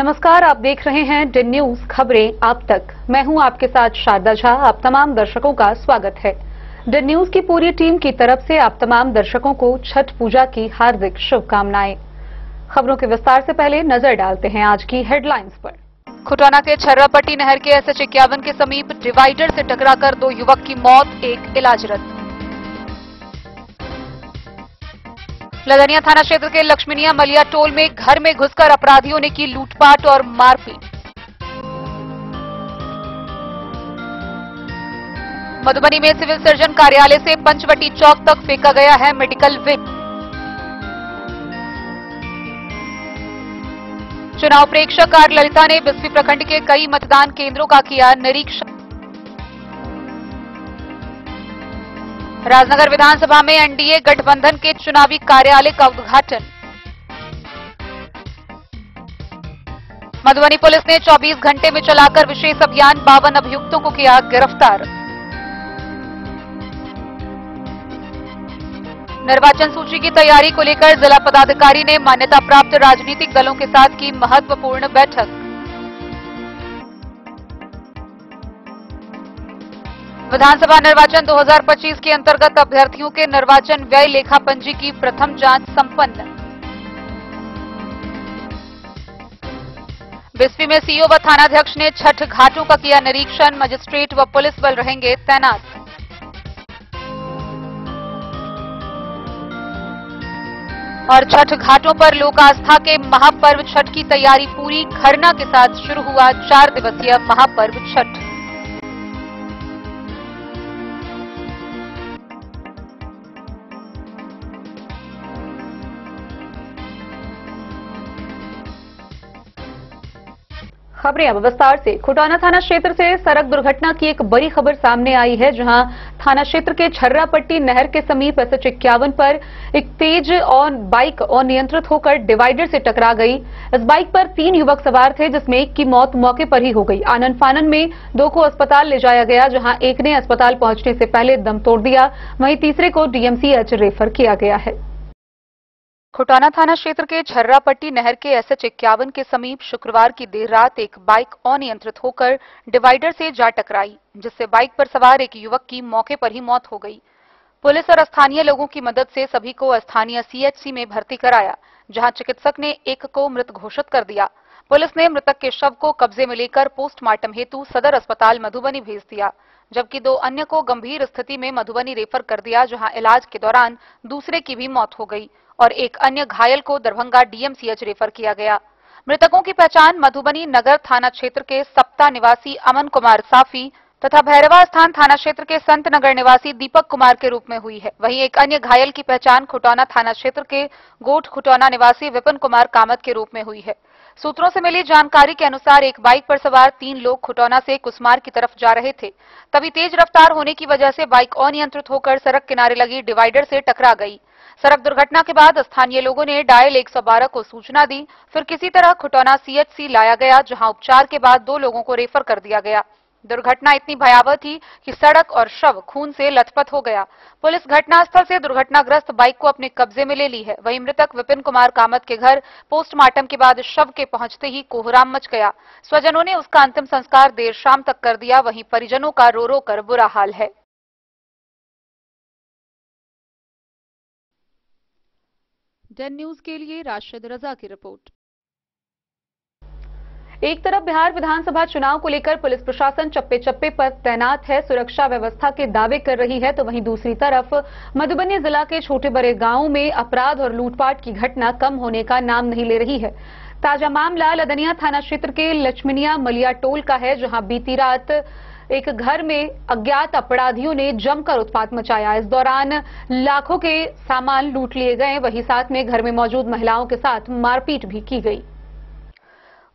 नमस्कार, आप देख रहे हैं डिन न्यूज खबरें आप तक। मैं हूं आपके साथ शारदा झा। आप तमाम दर्शकों का स्वागत है। डिन न्यूज की पूरी टीम की तरफ से आप तमाम दर्शकों को छठ पूजा की हार्दिक शुभकामनाएं। खबरों के विस्तार से पहले नजर डालते हैं आज की हेडलाइंस पर। खुटौना के छर्रापट्टी नहर के SH 51 के समीप डिवाइडर से टकराकर 2 युवक की मौत, एक इलाजरत। लदनिया थाना क्षेत्र के लक्ष्मीनिया मलिया टोल में घर में घुसकर अपराधियों ने की लूटपाट और मारपीट। मधुबनी में सिविल सर्जन कार्यालय से पंचवटी चौक तक फेंका गया है मेडिकल व्हिप। चुनाव प्रेक्षक आर ललिता ने बिस्फी प्रखंड के कई मतदान केंद्रों का किया निरीक्षण। राजनगर विधानसभा में NDA गठबंधन के चुनावी कार्यालय का उद्घाटन। मधुबनी पुलिस ने 24 घंटे में चलाकर विशेष अभियान, 52 अभियुक्तों को किया गिरफ्तार। निर्वाचन सूची की तैयारी को लेकर जिला पदाधिकारी ने मान्यता प्राप्त राजनीतिक दलों के साथ की महत्वपूर्ण बैठक। विधानसभा निर्वाचन 2025 के अंतर्गत अभ्यर्थियों के निर्वाचन व्यय लेखा पंजी की प्रथम जांच संपन्न। बिस्फी में सीओ व थानाध्यक्ष ने छठ घाटों का किया निरीक्षण, मजिस्ट्रेट व पुलिस बल रहेंगे तैनात। और छठ घाटों पर लोक आस्था के महापर्व छठ की तैयारी पूरी, खरना के साथ शुरू हुआ 4 दिवसीय महापर्व छठ। खबरें अब विस्तार से। खुटौना थाना क्षेत्र से सड़क दुर्घटना की एक बड़ी खबर सामने आई है, जहां थाना क्षेत्र के छर्रापट्टी नहर के समीप SH 51 पर एक तेज और बाइक अनियंत्रित होकर डिवाइडर से टकरा गई। इस बाइक पर 3 युवक सवार थे, जिसमें एक की मौत मौके पर ही हो गई। आनन फानन में 2 को अस्पताल ले जाया गया, जहां एक ने अस्पताल पहुंचने से पहले दम तोड़ दिया, वहीं तीसरे को DMCH रेफर किया गया है। खुटौना थाना क्षेत्र के छर्रापट्टी नहर के SH 51 के समीप शुक्रवार की देर रात एक बाइक अनियंत्रित होकर डिवाइडर से जा टकराई, जिससे बाइक पर सवार एक युवक की मौके पर ही मौत हो गई। पुलिस और स्थानीय लोगों की मदद से सभी को स्थानीय CHC में भर्ती कराया, जहां चिकित्सक ने एक को मृत घोषित कर दिया। पुलिस ने मृतक के शव को कब्जे में लेकर पोस्टमार्टम हेतु सदर अस्पताल मधुबनी भेज दिया, जबकि 2 अन्य को गंभीर स्थिति में मधुबनी रेफर कर दिया, जहां इलाज के दौरान दूसरे की भी मौत हो गई और एक अन्य घायल को दरभंगा DMCH रेफर किया गया। मृतकों की पहचान मधुबनी नगर थाना क्षेत्र के सप्ता निवासी अमन कुमार साफी तथा भैरवा स्थान थाना क्षेत्र के संत नगर निवासी दीपक कुमार के रूप में हुई है। वहीं एक अन्य घायल की पहचान खुटौना थाना क्षेत्र के गोठ खुटौना निवासी विपिन कुमार कामत के रूप में हुई है। सूत्रों से मिली जानकारी के अनुसार एक बाइक पर सवार 3 लोग खुटौना से कुसमार की तरफ जा रहे थे, तभी तेज रफ्तार होने की वजह से बाइक अनियंत्रित होकर सड़क किनारे लगी डिवाइडर से टकरा गई। सड़क दुर्घटना के बाद स्थानीय लोगों ने डायल 112 को सूचना दी, फिर किसी तरह खुटौना CHC लाया गया, जहां उपचार के बाद 2 लोगों को रेफर कर दिया गया। दुर्घटना इतनी भयावह थी कि सड़क और शव खून से लथपथ हो गया। पुलिस घटनास्थल से दुर्घटनाग्रस्त बाइक को अपने कब्जे में ले ली है। वहीं मृतक विपिन कुमार कामत के घर पोस्टमार्टम के बाद शव के पहुंचते ही कोहराम मच गया। स्वजनों ने उसका अंतिम संस्कार देर शाम तक कर दिया, वहीं परिजनों का रो रो कर बुरा हाल है। डिन न्यूज के लिए राशिद रजा की रिपोर्ट। एक तरफ बिहार विधानसभा चुनाव को लेकर पुलिस प्रशासन चप्पे चप्पे पर तैनात है, सुरक्षा व्यवस्था के दावे कर रही है, तो वहीं दूसरी तरफ मधुबनी जिला के छोटे बड़े गांवों में अपराध और लूटपाट की घटना कम होने का नाम नहीं ले रही है। ताजा मामला लदनिया थाना क्षेत्र के लक्ष्मीनिया मलिया टोल का है, जहां बीती रात एक घर में अज्ञात अपराधियों ने जमकर उत्पात मचाया। इस दौरान लाखों के सामान लूट लिए गए, वहीं साथ में घर में मौजूद महिलाओं के साथ मारपीट भी की गई।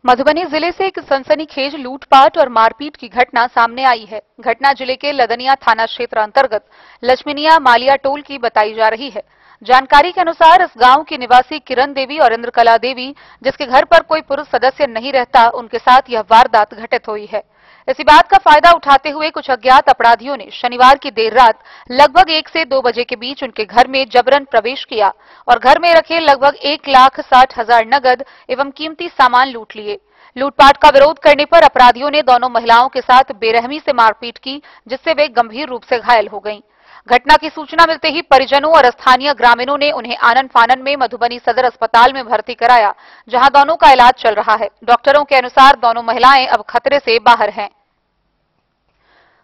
मधुबनी जिले से एक सनसनीखेज लूटपाट और मारपीट की घटना सामने आई है। घटना जिले के लदनिया थाना क्षेत्र अंतर्गत लक्ष्मीनिया मालिया टोल की बताई जा रही है। जानकारी के अनुसार इस गांव की निवासी किरण देवी और इंद्रकला देवी, जिसके घर पर कोई पुरुष सदस्य नहीं रहता, उनके साथ यह वारदात घटित हुई है। इसी बात का फायदा उठाते हुए कुछ अज्ञात अपराधियों ने शनिवार की देर रात लगभग 1 से 2 बजे के बीच उनके घर में जबरन प्रवेश किया और घर में रखे लगभग 1,60,000 नगद एवं कीमती सामान लूट लिए। लूटपाट का विरोध करने पर अपराधियों ने दोनों महिलाओं के साथ बेरहमी से मारपीट की, जिससे वे गंभीर रूप से घायल हो गईं। घटना की सूचना मिलते ही परिजनों और स्थानीय ग्रामीणों ने उन्हें आनन फानन में मधुबनी सदर अस्पताल में भर्ती कराया, जहां दोनों का इलाज चल रहा है। डॉक्टरों के अनुसार दोनों महिलाएं अब खतरे से बाहर हैं।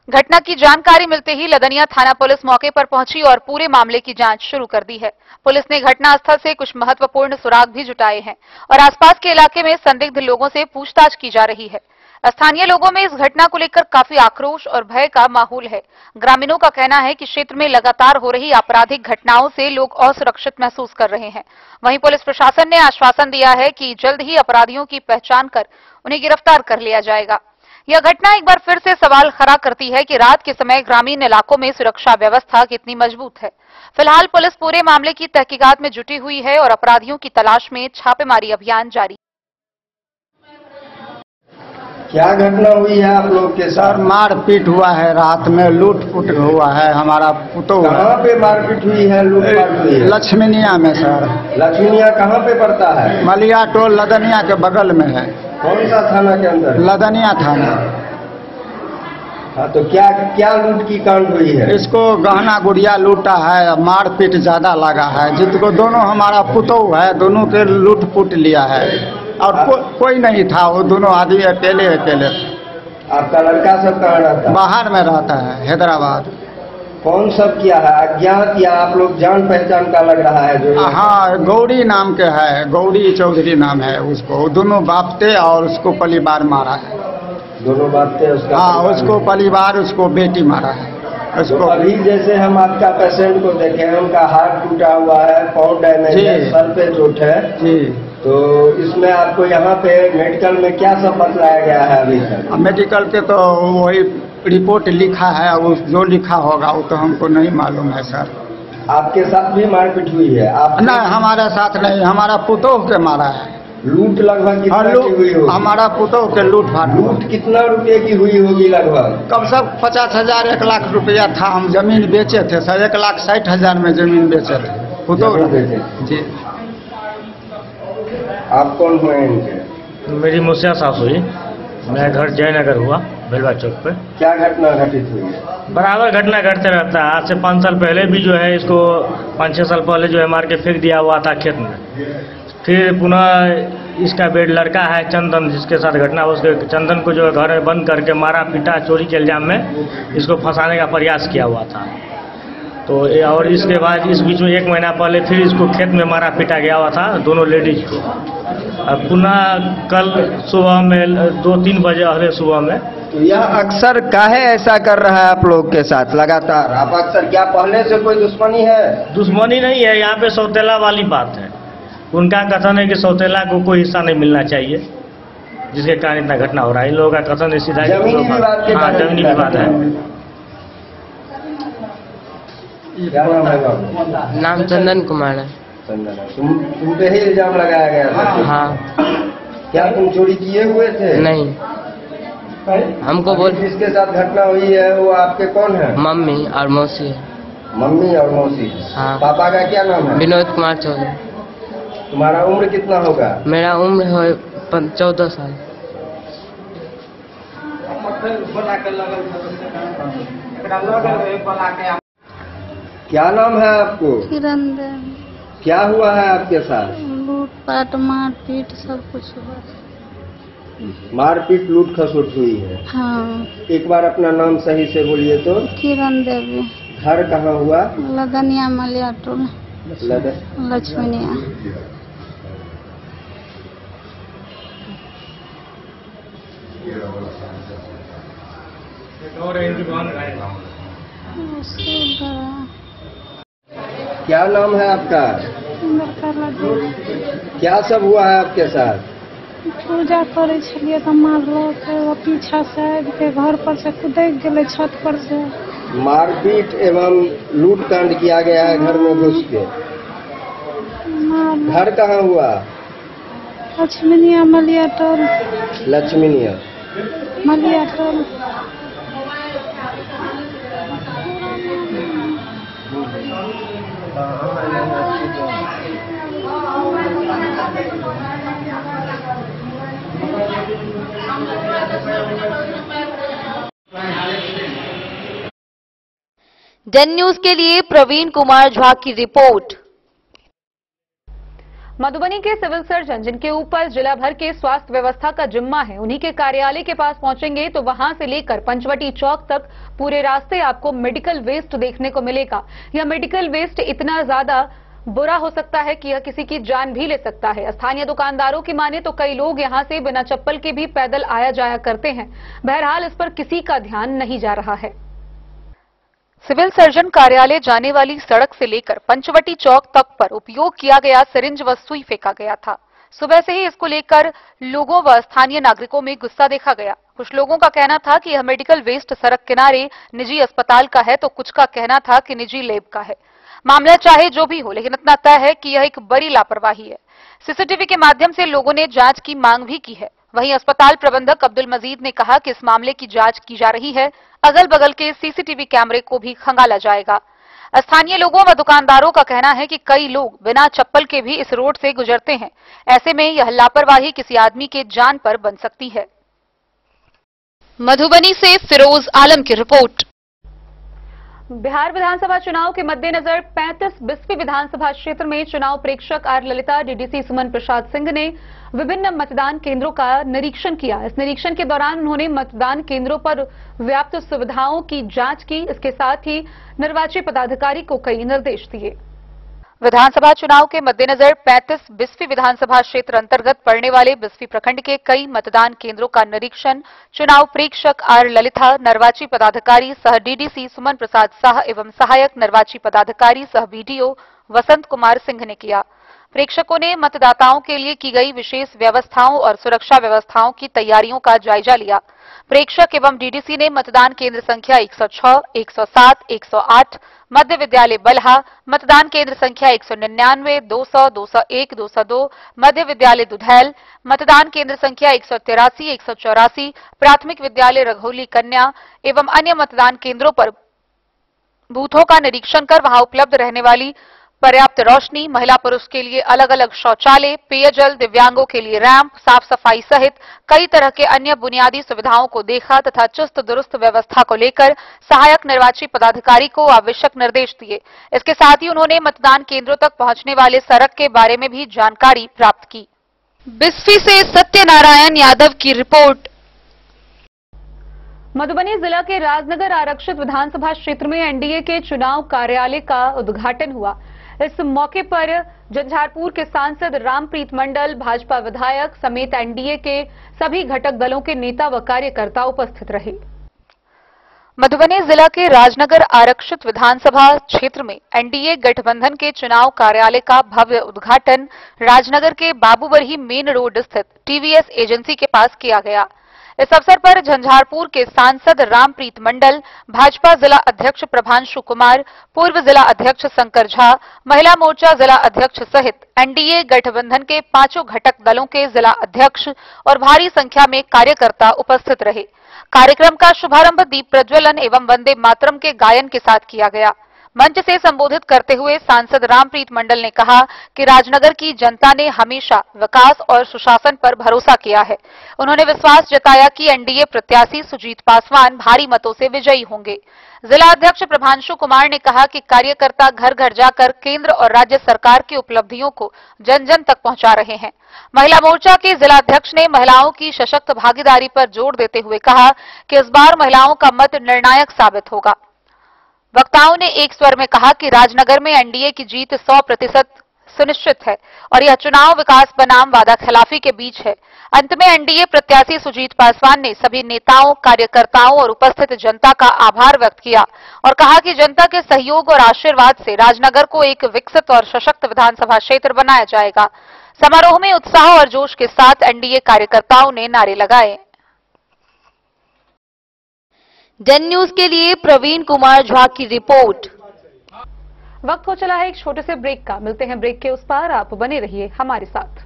घटना की जानकारी मिलते ही लदनिया थाना पुलिस मौके पर पहुंची और पूरे मामले की जांच शुरू कर दी है। पुलिस ने घटनास्थल से कुछ महत्वपूर्ण सुराग भी जुटाए हैं और आसपास के इलाके में संदिग्ध लोगों से पूछताछ की जा रही है। स्थानीय लोगों में इस घटना को लेकर काफी आक्रोश और भय का माहौल है। ग्रामीणों का कहना है कि क्षेत्र में लगातार हो रही आपराधिक घटनाओं से लोग असुरक्षित महसूस कर रहे हैं। वहीं पुलिस प्रशासन ने आश्वासन दिया है कि जल्द ही अपराधियों की पहचान कर उन्हें गिरफ्तार कर लिया जाएगा। यह घटना एक बार फिर से सवाल खड़ा करती है कि रात के समय ग्रामीण इलाकों में सुरक्षा व्यवस्था कितनी मजबूत है। फिलहाल पुलिस पूरे मामले की तहकीकात में जुटी हुई है और अपराधियों की तलाश में छापेमारी अभियान जारी। क्या घटना हुई है आप लोग के साथ? मारपीट हुआ है, रात में लूट-फूट हुआ है। हमारा पुतोह कहाँ पे मारपीट हुई है, लूटपाट हुई है? लक्ष्मीनिया में सर। लक्ष्मीनिया कहाँ पे पड़ता है? मलिया टोल लदनिया के बगल में है। कौन सा थाना के अंदर? लदनिया थाना। हाँ, तो क्या क्या लूट की कांड हुई है? इसको गहना गुड़िया लूटा है, मारपीट ज्यादा लगा है। जिसको दोनों हमारा पुतोह है, दोनों के लूट-फूट लिया है और कोई नहीं था। वो दोनों आदमी अकेले अकेले। आपका लड़का सब कहाँ रहता है? बाहर में रहता है, हैदराबाद। कौन सब किया है? अज्ञात या आप लोग जान पहचान का लग रहा है जो? हाँ, गौरी नाम के है, गौरी चौधरी नाम है उसको। दोनों बाप थे और उसको परिवार मारा है। दोनों बाप थे उसका? हाँ, उसको परिवार, उसको बेटी मारा है उसको। तो अभी जैसे हम आपका पेशेंट को देखे, उनका हाथ टूटा हुआ है, पाँव डैमेज है, सर पे चोट है जी। तो इसमें आपको यहाँ पे मेडिकल में क्या सब बतलाया गया है अभी तक? मेडिकल के तो वही रिपोर्ट लिखा है, वो जो लिखा होगा वो तो हमको नहीं मालूम है सर। आपके साथ भी मारपीट हुई है? आप नहीं, हमारे साथ नहीं, हमारा पुतोह के मारा है। लूट लगभग कितना की हुई होगी? हमारा पुतोह के लूट-फाट। लूट कितना रुपए की हुई होगी लगभग? कम से 50,000 1 लाख रुपया था। हम जमीन बेचे थे, 1,60,000 में जमीन बेचे थे। पुतोह जी। आप कौन हुए इनके? मेरी मुस्या सास हुई। मेरा घर जयनगर हुआ, बेलवा चौक पे। क्या घटना घटित हुई है? बराबर घटना घटते रहता है। आज से 5 साल पहले भी जो है इसको 5-6 साल पहले जो है मार के फेंक दिया हुआ था खेत में। फिर पुनः इसका बेड लड़का है चंदन, जिसके साथ घटना, उसके चंदन को जो है घर में बंद करके मारा पीटा, चोरी के इल्जाम में इसको फंसाने का प्रयास किया हुआ था। तो और इसके बाद इस बीच में 1 महीना पहले फिर इसको खेत में मारा पीटा गया हुआ था दोनों लेडीज को। अब पुनः कल सुबह में 2-3 बजे अगले सुबह में। तो यह अक्सर काहे ऐसा कर रहा है आप लोग के साथ लगातार? आप अक्सर, क्या पहले से कोई दुश्मनी है? दुश्मनी नहीं है, यहाँ पे सौतेला वाली बात है। उनका कथन है कि सौतेला को कोई हिस्सा नहीं मिलना चाहिए, जिसके कारण इतना घटना हो रहा है। इन लोगों का कथन सीधा जमीनी विवाद के हाँ, जमीनी विवाद है। क्या नाम है बाबू? नाम चंदन कुमार है। चंदन, तुम पे ही इल्जाम लगाया गया था? हाँ। क्या तुम चोरी किए हुए थे? नहीं, हमको बोल। जिसके साथ घटना हुई है वो आपके कौन है? मम्मी और मौसी है। मम्मी और मौसी? हाँ। पापा का क्या नाम है? विनोद कुमार चौधरी। तुम्हारा उम्र कितना होगा? मेरा उम्र है 14 साल। क्या नाम है आपको? किरण देवी। क्या हुआ है आपके साथ? लूटपाट मारपीट सब कुछ हुआ। मारपीट लूट खसोट हुई है? हाँ। एक बार अपना नाम सही से बोलिए तो। किरण देवी। घर कहाँ हुआ? लदनिया मलिया टोल लक्ष्मीनिया। क्या नाम है आपका? क्या सब हुआ है आपके साथ? पूजा करे छलिए तो मारलक, पीछा से आबि के घर पर से कूदक गेले छत पर से। मारपीट एवं लूट कांड किया गया है घर में घुस के। घर कहाँ हुआ? लक्ष्मीनिया मलिया टोल। लक्ष्मीनिया मलिया टोल। जन न्यूज के लिए प्रवीण कुमार झा की रिपोर्ट। मधुबनी के सिविल सर्जन जिनके ऊपर जिला भर के स्वास्थ्य व्यवस्था का जिम्मा है, उन्हीं के कार्यालय के पास पहुंचेंगे तो वहां से लेकर पंचवटी चौक तक पूरे रास्ते आपको मेडिकल वेस्ट देखने को मिलेगा। यह मेडिकल वेस्ट इतना ज्यादा बुरा हो सकता है कि यह किसी की जान भी ले सकता है। स्थानीय दुकानदारों की माने तो कई लोग यहां से बिना चप्पल के भी पैदल आया जाया करते हैं। बहरहाल इस पर किसी का ध्यान नहीं जा रहा है। सिविल सर्जन कार्यालय जाने वाली सड़क से लेकर पंचवटी चौक तक पर उपयोग किया गया सिरिंज व सुई फेंका गया था। सुबह से ही इसको लेकर लोगों व स्थानीय नागरिकों में गुस्सा देखा गया। कुछ लोगों का कहना था कि यह मेडिकल वेस्ट सड़क किनारे निजी अस्पताल का है, तो कुछ का कहना था कि निजी लैब का है। मामला चाहे जो भी हो, लेकिन इतना तय है कि यह एक बड़ी लापरवाही है। सीसीटीवी के माध्यम से लोगों ने जांच की मांग भी की है। वहीं अस्पताल प्रबंधक अब्दुल मजीद ने कहा कि इस मामले की जांच की जा रही है। अगल बगल के सीसीटीवी कैमरे को भी खंगाला जाएगा। स्थानीय लोगों व दुकानदारों का कहना है कि कई लोग बिना चप्पल के भी इस रोड से गुजरते हैं। ऐसे में यह लापरवाही किसी आदमी के जान पर बन सकती है। मधुबनी से फिरोज आलम की रिपोर्ट। बिहार विधानसभा चुनाव के मद्देनजर 35 बिस्फी विधानसभा क्षेत्र में चुनाव प्रेक्षक आर ललिता, डीडीसी सुमन प्रसाद सिंह ने विभिन्न मतदान केंद्रों का निरीक्षण किया। इस निरीक्षण के दौरान उन्होंने मतदान केंद्रों पर व्याप्त सुविधाओं की जांच की। इसके साथ ही निर्वाची पदाधिकारी को कई निर्देश दिए। विधानसभा चुनाव के मद्देनजर 35 बिस्फी विधानसभा क्षेत्र अंतर्गत पड़ने वाले बिस्फी प्रखंड के कई मतदान केंद्रों का निरीक्षण चुनाव प्रेक्षक आर ललिता, निर्वाची पदाधिकारी सह डीडीसी सुमन प्रसाद शाह एवं सहायक निर्वाची पदाधिकारी सह बीडीओ वसंत कुमार सिंह ने किया। प्रेक्षकों ने मतदाताओं के लिए की गई विशेष व्यवस्थाओं और सुरक्षा व्यवस्थाओं की तैयारियों का जायजा लिया। प्रेक्षक एवं डीडीसी ने मतदान केंद्र संख्या 106, 107, 108, मध्य विद्यालय बलहा, मतदान केंद्र संख्या 199, 200, 201, 202, मध्य विद्यालय दुधैल, मतदान केंद्र संख्या 183, 184, प्राथमिक विद्यालय रघौली कन्या एवं अन्य मतदान केंद्रों पर बूथों का निरीक्षण कर वहां उपलब्ध रहने वाली पर्याप्त रोशनी, महिला पुरुष के लिए अलग अलग शौचालय, पेयजल, दिव्यांगों के लिए रैंप, साफ सफाई सहित कई तरह के अन्य बुनियादी सुविधाओं को देखा तथा चुस्त दुरुस्त व्यवस्था को लेकर सहायक निर्वाची पदाधिकारी को आवश्यक निर्देश दिए। इसके साथ ही उन्होंने मतदान केंद्रों तक पहुंचने वाले सड़क के बारे में भी जानकारी प्राप्त की। बिस्फी से सत्यनारायण यादव की रिपोर्ट। मधुबनी जिला के राजनगर आरक्षित विधानसभा क्षेत्र में एनडीए के चुनाव कार्यालय का उद्घाटन हुआ। इस मौके पर झंझारपुर के सांसद रामप्रीत मंडल, भाजपा विधायक समेत एनडीए के सभी घटक दलों के नेता व कार्यकर्ता उपस्थित रहे। मधुबनी जिला के राजनगर आरक्षित विधानसभा क्षेत्र में एनडीए गठबंधन के चुनाव कार्यालय का भव्य उद्घाटन राजनगर के बाबूबरही मेन रोड स्थित टीवीएस एजेंसी के पास किया गया। इस अवसर पर झंझारपुर के सांसद रामप्रीत मंडल, भाजपा जिला अध्यक्ष प्रभांशु कुमार, पूर्व जिला अध्यक्ष शंकर झा, महिला मोर्चा जिला अध्यक्ष सहित एनडीए गठबंधन के पांचों घटक दलों के जिला अध्यक्ष और भारी संख्या में कार्यकर्ता उपस्थित रहे। कार्यक्रम का शुभारंभ दीप प्रज्वलन एवं वंदे मातरम के गायन के साथ किया गया। मंच से संबोधित करते हुए सांसद रामप्रीत मंडल ने कहा कि राजनगर की जनता ने हमेशा विकास और सुशासन पर भरोसा किया है। उन्होंने विश्वास जताया कि एनडीए प्रत्याशी सुजीत पासवान भारी मतों से विजयी होंगे। जिला अध्यक्ष प्रभांशु कुमार ने कहा कि कार्यकर्ता घर घर जाकर केंद्र और राज्य सरकार की उपलब्धियों को जन जन तक पहुंचा रहे हैं। महिला मोर्चा के जिला अध्यक्ष ने महिलाओं की सशक्त भागीदारी पर जोर देते हुए कहा कि इस बार महिलाओं का मत निर्णायक साबित होगा। वक्ताओं ने एक स्वर में कहा कि राजनगर में एनडीए की जीत 100% सुनिश्चित है और यह चुनाव विकास बनाम वादा खिलाफी के बीच है। अंत में एनडीए प्रत्याशी सुजीत पासवान ने सभी नेताओं, कार्यकर्ताओं और उपस्थित जनता का आभार व्यक्त किया और कहा कि जनता के सहयोग और आशीर्वाद से राजनगर को एक विकसित और सशक्त विधानसभा क्षेत्र बनाया जाएगा। समारोह में उत्साह और जोश के साथ एनडीए कार्यकर्ताओं ने नारे लगाए। जन न्यूज के लिए प्रवीण कुमार झा की रिपोर्ट। वक्त हो चला है एक छोटे से ब्रेक का। मिलते हैं ब्रेक के उस पार, आप बने रहिए हमारे साथ।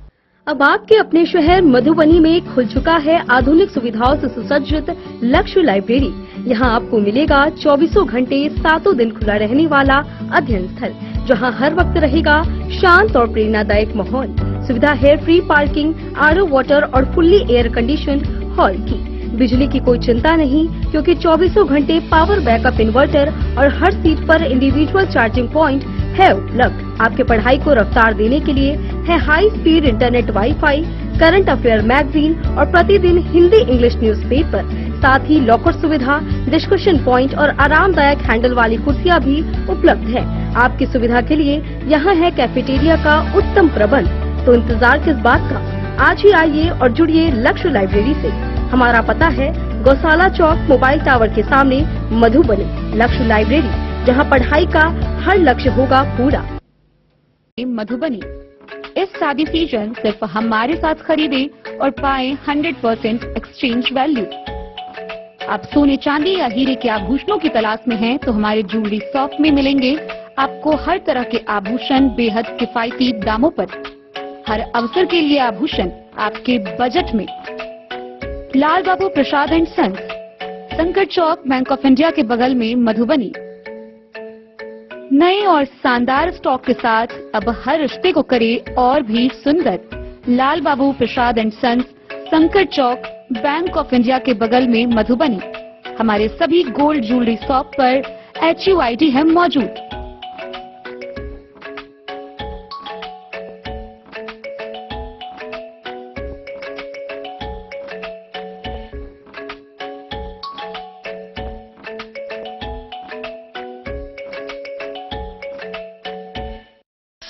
अब आपके अपने शहर मधुबनी में खुल चुका है आधुनिक सुविधाओं से सुसज्जित लक्ष्य लाइब्रेरी। यहाँ आपको मिलेगा 24 घंटे 7 दिन खुला रहने वाला अध्ययन स्थल, जहाँ हर वक्त रहेगा शांत और प्रेरणादायक माहौल। सुविधा है फ्री पार्किंग, आरओ वाटर और फुल्ली एयर कंडीशन हॉल की। बिजली की कोई चिंता नहीं, क्योंकि 24 घंटे पावर बैकअप इन्वर्टर और हर सीट पर इंडिविजुअल चार्जिंग पॉइंट है उपलब्ध। आपके पढ़ाई को रफ्तार देने के लिए है high speed internet, wifi, current affair magazine और प्रतिदिन हिंदी इंग्लिश न्यूज़पेपर। साथ ही लॉकर सुविधा, डिस्कशन पॉइंट और आरामदायक हैंडल वाली कुर्सियां भी उपलब्ध है। आपकी सुविधा के लिए यहाँ है कैफेटेरिया का उत्तम प्रबंध। तो इंतजार किस बात का, आज ही आइए और जुड़िए लक्ष्य लाइब्रेरी से। हमारा पता है गौशाला चौक, मोबाइल टावर के सामने, मधुबनी। लक्ष्य लाइब्रेरी, जहाँ पढ़ाई का हर लक्ष्य होगा पूरा। मधुबनी, इस शादी सीजन सिर्फ हमारे साथ खरीदे और पाए 100% एक्सचेंज वैल्यू। आप सोने, चांदी या हीरे के आभूषणों की तलाश में हैं, तो हमारे ज्वेलरी शॉप में मिलेंगे आपको हर तरह के आभूषण बेहद किफायती दामों पर। हर अवसर के लिए आभूषण आपके बजट में। लाल बाबू प्रसाद एंड सन्स, संकट चौक, बैंक ऑफ इंडिया के बगल में, मधुबनी। नए और शानदार स्टॉक के साथ अब हर रिश्ते को करे और भी सुंदर। लाल बाबू प्रसाद एंड सन्स, संकट चौक, बैंक ऑफ इंडिया के बगल में, मधुबनी। हमारे सभी गोल्ड ज्वेलरी शॉप पर HUID है मौजूद।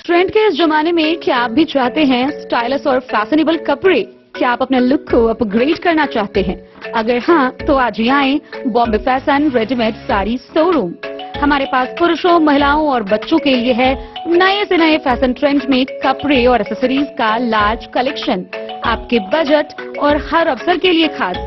ट्रेंड के इस जमाने में क्या आप भी चाहते हैं स्टाइलिश और फैशनेबल कपड़े? क्या आप अपने लुक को अपग्रेड करना चाहते हैं? अगर हाँ, तो आज ही आएं Bombay fashion readymade sari showroom. हमारे पास पुरुषों, महिलाओं और बच्चों के लिए है नए से नए फैशन ट्रेंड में कपड़े और एक्सेसरीज का लार्ज कलेक्शन। आपके बजट और हर अवसर के लिए खास।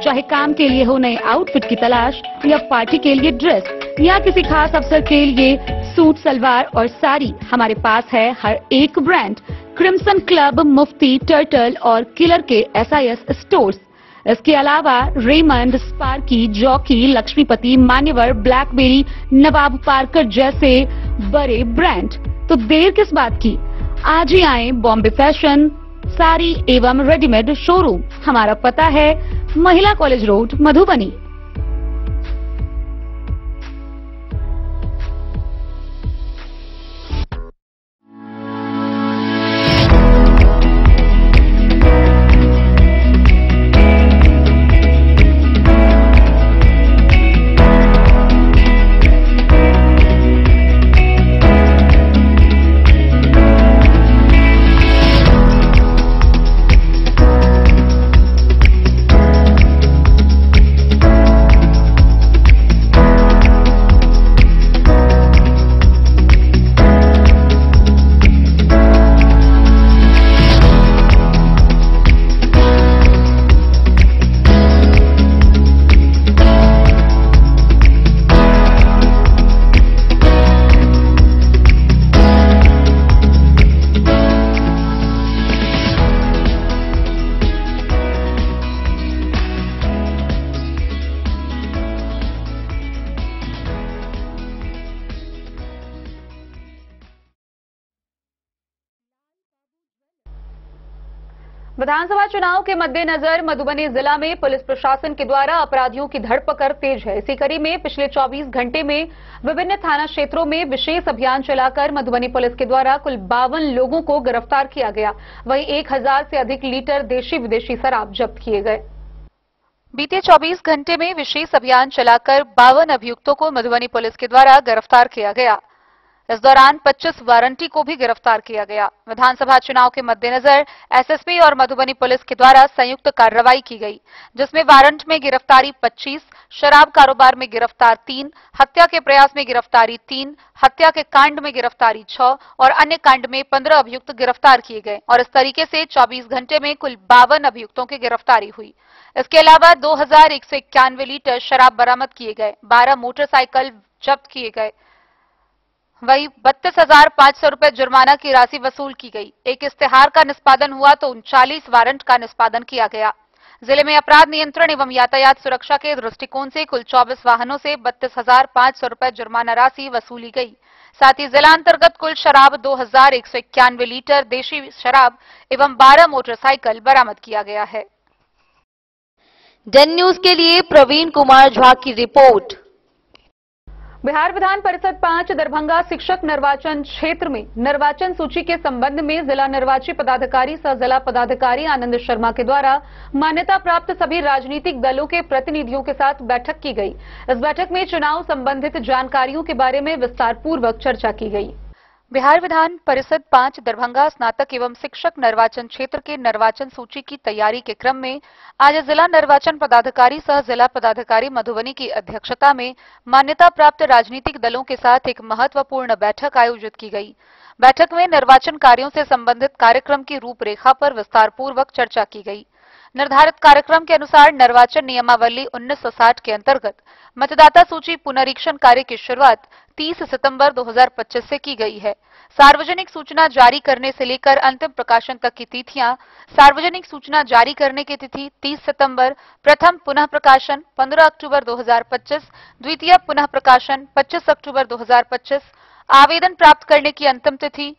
चाहे काम के लिए हो नए आउटफिट की तलाश, या पार्टी के लिए ड्रेस, या किसी खास अवसर के लिए सूट, सलवार और साड़ी, हमारे पास है हर एक ब्रांड। क्रिम्सन क्लब, मुफ्ती, टर्टल और किलर के SIS स्टोर्स। इसके अलावा रेमंड, स्पार्की, जॉकी, लक्ष्मीपति, मान्यवर, ब्लैकबेरी, नवाब पार्कर जैसे बड़े ब्रांड। तो देर किस बात की, आज ही आए बॉम्बे फैशन साड़ी एवं रेडीमेड शोरूम। हमारा पता है महिला कॉलेज रोड, मधुबनी। विधानसभा चुनाव के मद्देनजर मधुबनी जिला में पुलिस प्रशासन के द्वारा अपराधियों की धरपकड़ तेज है। इसी कड़ी में पिछले 24 घंटे में विभिन्न थाना क्षेत्रों में विशेष अभियान चलाकर मधुबनी पुलिस के द्वारा कुल 52 लोगों को गिरफ्तार किया गया। वहीं 1000 से अधिक लीटर देशी विदेशी शराब जब्त किए गए। बीते 24 घंटे में विशेष अभियान चलाकर 52 अभियुक्तों को मधुबनी पुलिस के द्वारा गिरफ्तार किया गया। इस दौरान 25 वारंटी को भी गिरफ्तार किया गया। विधानसभा चुनाव के मद्देनजर एसएसपी और मधुबनी पुलिस के द्वारा संयुक्त कार्रवाई की गई, जिसमें वारंट में गिरफ्तारी 25, शराब कारोबार में गिरफ्तार 3, हत्या के प्रयास में गिरफ्तारी 3, हत्या के कांड में गिरफ्तारी 6 और अन्य कांड में 15 अभियुक्त गिरफ्तार किए गए और इस तरीके से 24 घंटे में कुल 52 अभियुक्तों की गिरफ्तारी हुई। इसके अलावा 2191 लीटर शराब बरामद किए गए, 12 मोटरसाइकिल जब्त किए गए, वही 32,500 रुपए जुर्माना की राशि वसूल की गई। एक इस्तेहार का निष्पादन हुआ तो 39 वारंट का निष्पादन किया गया। जिले में अपराध नियंत्रण एवं यातायात सुरक्षा के दृष्टिकोण से कुल 24 वाहनों से 32,500 रुपए जुर्माना राशि वसूली गई। साथ ही जिला अंतर्गत कुल शराब 2191 लीटर देशी शराब एवं 12 मोटरसाइकिल बरामद किया गया है। जन न्यूज के लिए प्रवीण कुमार झा की रिपोर्ट। बिहार विधान परिषद 5 दरभंगा शिक्षक निर्वाचन क्षेत्र में निर्वाचन सूची के संबंध में जिला निर्वाची पदाधिकारी सह जिला पदाधिकारी आनंद शर्मा के द्वारा मान्यता प्राप्त सभी राजनीतिक दलों के प्रतिनिधियों के साथ बैठक की गई। इस बैठक में चुनाव संबंधित जानकारियों के बारे में विस्तार पूर्वक चर्चा की गई। बिहार विधान परिषद 5 दरभंगा स्नातक एवं शिक्षक निर्वाचन क्षेत्र के निर्वाचन सूची की तैयारी के क्रम में आज जिला निर्वाचन पदाधिकारी सह जिला पदाधिकारी मधुबनी की अध्यक्षता में मान्यता प्राप्त राजनीतिक दलों के साथ एक महत्वपूर्ण बैठक आयोजित की गई। बैठक में निर्वाचन कार्यों से संबंधित कार्यक्रम की रूपरेखा पर विस्तार पूर्वक चर्चा की गई। निर्धारित कार्यक्रम के अनुसार निर्वाचन नियमावली 1960 के अंतर्गत मतदाता सूची पुनरीक्षण कार्य की शुरुआत 30 सितंबर 2025 से की गई है। सार्वजनिक सूचना जारी करने से लेकर अंतिम प्रकाशन तक की तिथियां: सार्वजनिक सूचना जारी करने की तिथि 30 सितंबर, प्रथम पुनः प्रकाशन 15 अक्टूबर 2025, द्वितीय पुनः प्रकाशन 25 अक्टूबर 2025, आवेदन प्राप्त करने की अंतिम तिथि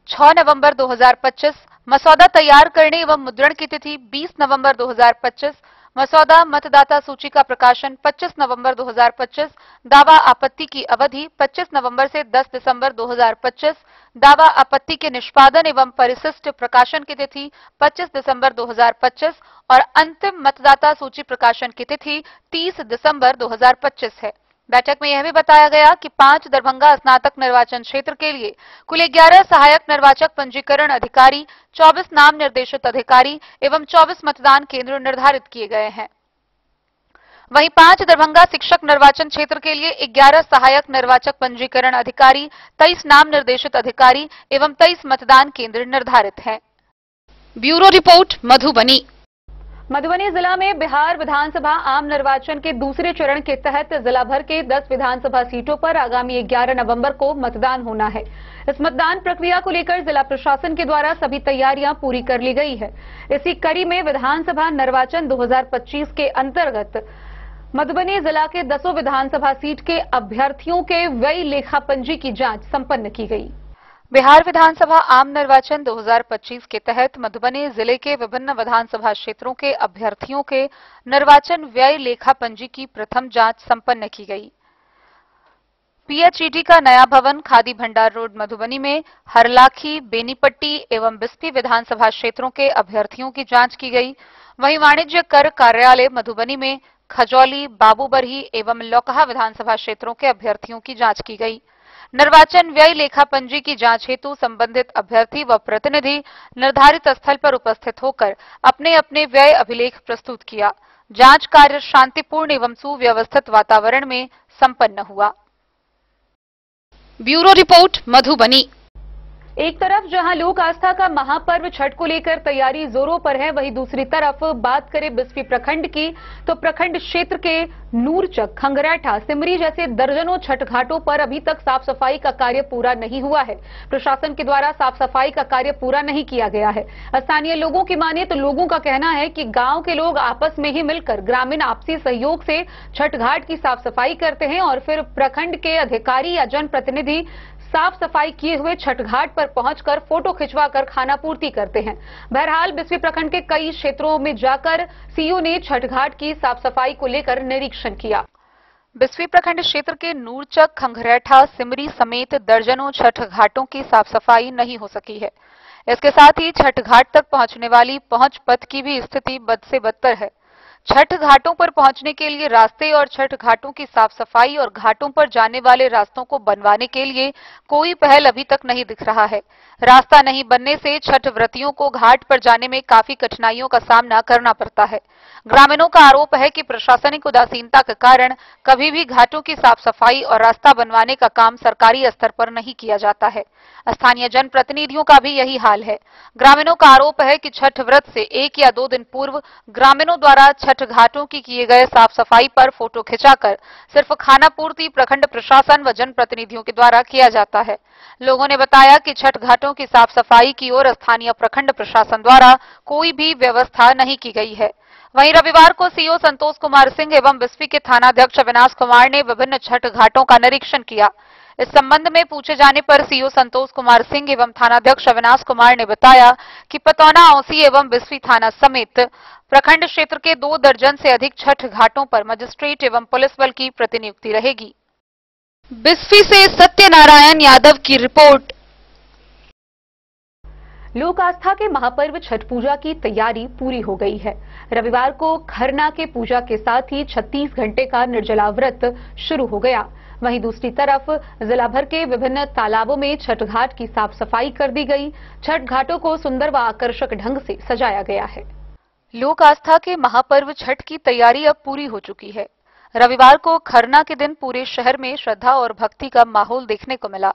6 नवंबर 2025, मसौदा तैयार करने एवं मुद्रण की तिथि 20 नवंबर 2025, मसौदा मतदाता सूची का प्रकाशन 25 नवंबर 2025, दावा आपत्ति की अवधि 25 नवंबर से 10 दिसंबर 2025, दावा आपत्ति के निष्पादन एवं परिशिष्ट प्रकाशन की तिथि 25 दिसंबर 2025 और अंतिम मतदाता सूची प्रकाशन की तिथि 30 दिसंबर 2025 है। बैठक में यह भी बताया गया कि 5 दरभंगा स्नातक निर्वाचन क्षेत्र के लिए कुल 11 सहायक निर्वाचक पंजीकरण अधिकारी, 24 नाम निर्देशित अधिकारी एवं 24 मतदान केंद्र निर्धारित किए गए हैं। वहीं 5 दरभंगा शिक्षक निर्वाचन क्षेत्र के लिए 11 सहायक निर्वाचक पंजीकरण अधिकारी, 23 नाम निर्देशित अधिकारी एवं 23 मतदान केंद्र निर्धारित हैं। Bureau report, Madhubani. मधुबनी जिला में बिहार विधानसभा आम निर्वाचन के दूसरे चरण के तहत जिला भर के 10 विधानसभा सीटों पर आगामी 11 नवंबर को मतदान होना है। इस मतदान प्रक्रिया को लेकर जिला प्रशासन के द्वारा सभी तैयारियां पूरी कर ली गई है। इसी कड़ी में विधानसभा निर्वाचन 2025 के अंतर्गत मधुबनी जिला के 10 विधानसभा सीट के अभ्यर्थियों के व्यय लेखा पंजी की जांच संपन्न की गई। बिहार विधानसभा आम निर्वाचन 2025 के तहत मधुबनी जिले के विभिन्न विधानसभा क्षेत्रों के अभ्यर्थियों के निर्वाचन व्यय लेखा पंजी की प्रथम जांच संपन्न की गई। पीएचईडी का नया भवन खादी भंडार रोड मधुबनी में हरलाखी, बेनीपट्टी एवं बिस्फी विधानसभा क्षेत्रों के अभ्यर्थियों की जांच की गई। वहीं वाणिज्य कर कार्यालय मधुबनी में खजौली, बाबूबरही एवं लौकहा विधानसभा क्षेत्रों के अभ्यर्थियों की जांच की गई। निर्वाचन व्यय लेखा पंजी की जांच हेतु संबंधित अभ्यर्थी व प्रतिनिधि निर्धारित स्थल पर उपस्थित होकर अपने अपने व्यय अभिलेख प्रस्तुत किया। जांच कार्य शांतिपूर्ण एवं सुव्यवस्थित वातावरण में संपन्न हुआ। Bureau report, Madhubani. एक तरफ जहां लोक आस्था का महापर्व छठ को लेकर तैयारी जोरों पर है, वहीं दूसरी तरफ बात करें बिस्फी प्रखंड की तो प्रखंड क्षेत्र के नूरचक, खंगरैठा, सिमरी जैसे दर्जनों छठ घाटों पर अभी तक साफ सफाई का कार्य पूरा नहीं हुआ है। प्रशासन के द्वारा साफ सफाई का कार्य पूरा नहीं किया गया है। स्थानीय लोगों की माने तो लोगों का कहना है कि गांव के लोग आपस में ही मिलकर ग्रामीण आपसी सहयोग से छठ घाट की साफ सफाई करते हैं और फिर प्रखंड के अधिकारी या जनप्रतिनिधि साफ सफाई किए हुए छठ घाट पर पहुंचकर फोटो खिंचवाकर खाना पूर्ति करते हैं। बहरहाल बिस्फी प्रखंड के कई क्षेत्रों में जाकर सीओ ने छठ घाट की साफ सफाई को लेकर निरीक्षण किया। बिस्फी प्रखंड क्षेत्र के नूरचक, खंगरैठा, सिमरी समेत दर्जनों छठ घाटों की साफ सफाई नहीं हो सकी है। इसके साथ ही छठ घाट तक पहुंचने वाली पहुंच पथ की भी स्थिति बद से बदतर है। छठ घाटों पर पहुंचने के लिए रास्ते और छठ घाटों की साफ सफाई और घाटों पर जाने वाले रास्तों को बनवाने के लिए कोई पहल अभी तक नहीं दिख रहा है। रास्ता नहीं बनने से छठ व्रतियों को घाट पर जाने में काफी कठिनाइयों का सामना करना पड़ता है। ग्रामीणों का आरोप है कि प्रशासनिक उदासीनता के कारण कभी भी घाटों की साफ सफाई और रास्ता बनवाने का काम सरकारी स्तर पर नहीं किया जाता है। स्थानीय जनप्रतिनिधियों का भी यही हाल है। ग्रामीणों का आरोप है कि छठ व्रत से 1 या 2 दिन पूर्व ग्रामीणों द्वारा छठ घाटों की किए गए साफ सफाई पर फोटो खिंचाकर सिर्फ खाना पूर्ति प्रखंड प्रशासन व जनप्रतिनिधियों के द्वारा किया जाता है। लोगों ने बताया कि छठ घाटों की साफ सफाई की ओर स्थानीय प्रखंड प्रशासन द्वारा कोई भी व्यवस्था नहीं की गई है। वहीं रविवार को सीओ संतोष कुमार सिंह एवं बिस्फी के थानाध्यक्ष अविनाश कुमार ने विभिन्न छठ घाटों का निरीक्षण किया। इस संबंध में पूछे जाने पर सीओ संतोष कुमार सिंह एवं थानाध्यक्ष अविनाश कुमार ने बताया कि पतौना, औसी एवं बिस्फी थाना समेत प्रखंड क्षेत्र के 2 दर्जन से अधिक छठ घाटों पर मजिस्ट्रेट एवं पुलिस बल की प्रतिनियुक्ति रहेगी। बिस्फी से सत्यनारायण यादव की रिपोर्ट। लोक आस्था के महापर्व छठ पूजा की तैयारी पूरी हो गई है। रविवार को खरना के पूजा के साथ ही 36 घंटे का निर्जला व्रत शुरू हो गया। वहीं दूसरी तरफ जिला भर के विभिन्न तालाबों में छठ घाट की साफ सफाई कर दी गई। छठ घाटों को सुंदर व आकर्षक ढंग से सजाया गया है। लोक आस्था के महापर्व छठ की तैयारी अब पूरी हो चुकी है। रविवार को खरना के दिन पूरे शहर में श्रद्धा और भक्ति का माहौल देखने को मिला।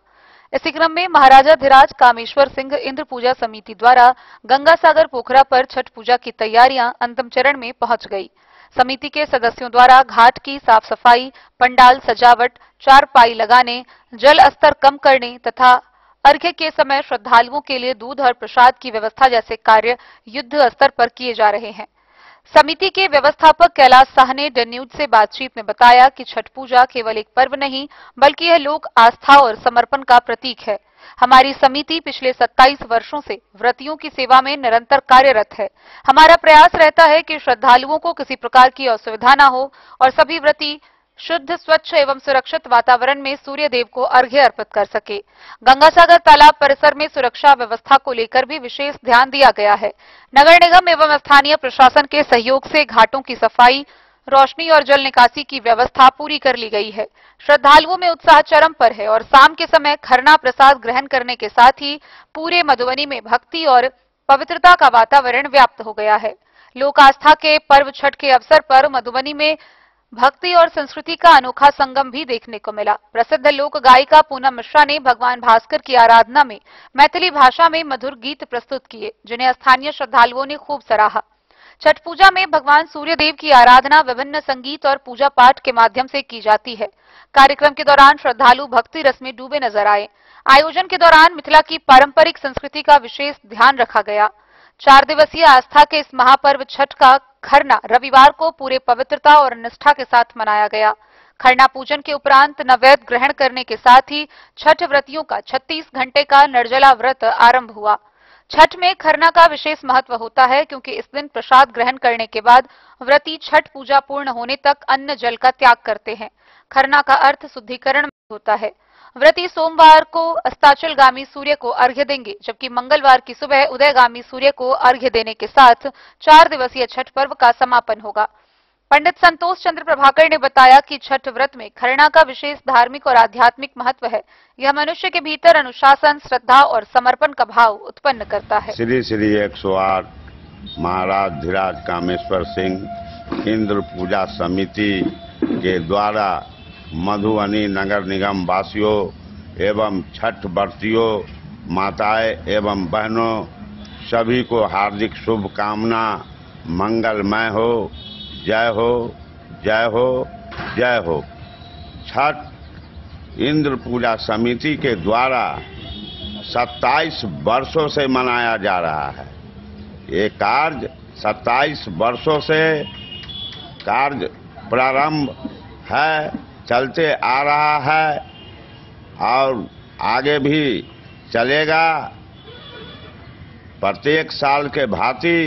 इसी क्रम में महाराजाधिराज कामेश्वर सिंह इंद्र पूजा समिति द्वारा गंगासागर पोखरा पर छठ पूजा की तैयारियां अंतिम चरण में पहुंच गई। समिति के सदस्यों द्वारा घाट की साफ सफाई, पंडाल सजावट, चारपाई लगाने, जल स्तर कम करने तथा अर्घ्य के समय श्रद्धालुओं के लिए दूध और प्रसाद की व्यवस्था जैसे कार्य युद्ध स्तर पर किए जा रहे हैं। समिति के व्यवस्थापक कैलाश शाह ने डन न्यूज से बातचीत में बताया कि छठ पूजा केवल एक पर्व नहीं बल्कि यह लोक आस्था और समर्पण का प्रतीक है। हमारी समिति पिछले 27 वर्षों से व्रतियों की सेवा में निरंतर कार्यरत है। हमारा प्रयास रहता है कि श्रद्धालुओं को किसी प्रकार की असुविधा न हो और सभी व्रती शुद्ध, स्वच्छ एवं सुरक्षित वातावरण में सूर्य देव को अर्घ्य अर्पित कर सके। गंगासागर तालाब परिसर में सुरक्षा व्यवस्था को लेकर भी विशेष ध्यान दिया गया है। नगर निगम एवं स्थानीय प्रशासन के सहयोग से घाटों की सफाई, रोशनी और जल निकासी की व्यवस्था पूरी कर ली गई है। श्रद्धालुओं में उत्साह चरम पर है और शाम के समय खरना प्रसाद ग्रहण करने के साथ ही पूरे मधुबनी में भक्ति और पवित्रता का वातावरण व्याप्त हो गया है। लोक आस्था के पर्व छठ के अवसर पर मधुबनी में भक्ति और संस्कृति का अनोखा संगम भी देखने को मिला। प्रसिद्ध लोक गायिका पूनम मिश्रा ने भगवान भास्कर की आराधना में मैथिली भाषा में मधुर गीत प्रस्तुत किए, जिन्हें स्थानीय श्रद्धालुओं ने खूब सराहा। छठ पूजा में भगवान सूर्य देव की आराधना विभिन्न संगीत और पूजा पाठ के माध्यम से की जाती है। कार्यक्रम के दौरान श्रद्धालु भक्ति रस में डूबे नजर आए। आयोजन के दौरान मिथिला की पारंपरिक संस्कृति का विशेष ध्यान रखा गया। 4 दिवसीय आस्था के इस महापर्व छठ का खरना रविवार को पूरे पवित्रता और निष्ठा के साथ मनाया गया। खरना पूजन के उपरांत नैवेद्य ग्रहण करने के साथ ही छठ व्रतियों का 36 घंटे का निर्जला व्रत आरंभ हुआ। छठ में खरना का विशेष महत्व होता है क्योंकि इस दिन प्रसाद ग्रहण करने के बाद व्रती छठ पूजा पूर्ण होने तक अन्न जल का त्याग करते हैं। खरना का अर्थ शुद्धिकरण होता है। व्रती सोमवार को अस्ताचलगामी सूर्य को अर्घ्य देंगे, जबकि मंगलवार की सुबह उदयगामी सूर्य को अर्घ्य देने के साथ 4 दिवसीय छठ पर्व का समापन होगा। पंडित संतोष चंद्र प्रभाकर ने बताया कि छठ व्रत में खरना का विशेष धार्मिक और आध्यात्मिक महत्व है। यह मनुष्य के भीतर अनुशासन, श्रद्धा और समर्पण का भाव उत्पन्न करता है। श्री श्री 108 महाराजाधिराज कामेश्वर सिंह इंद्र पूजा समिति के द्वारा मधुबनी नगर निगम वासियों एवं छठ व्रतियों, माताएं एवं बहनों सभी को हार्दिक शुभकामना। मंगलमय हो। जय हो, जय हो, जय हो। छठ इंद्र पूजा समिति के द्वारा 27 वर्षों से मनाया जा रहा है। ये कार्य 27 वर्षों से कार्य प्रारंभ है, चलते आ रहा है और आगे भी चलेगा। प्रत्येक साल के भांति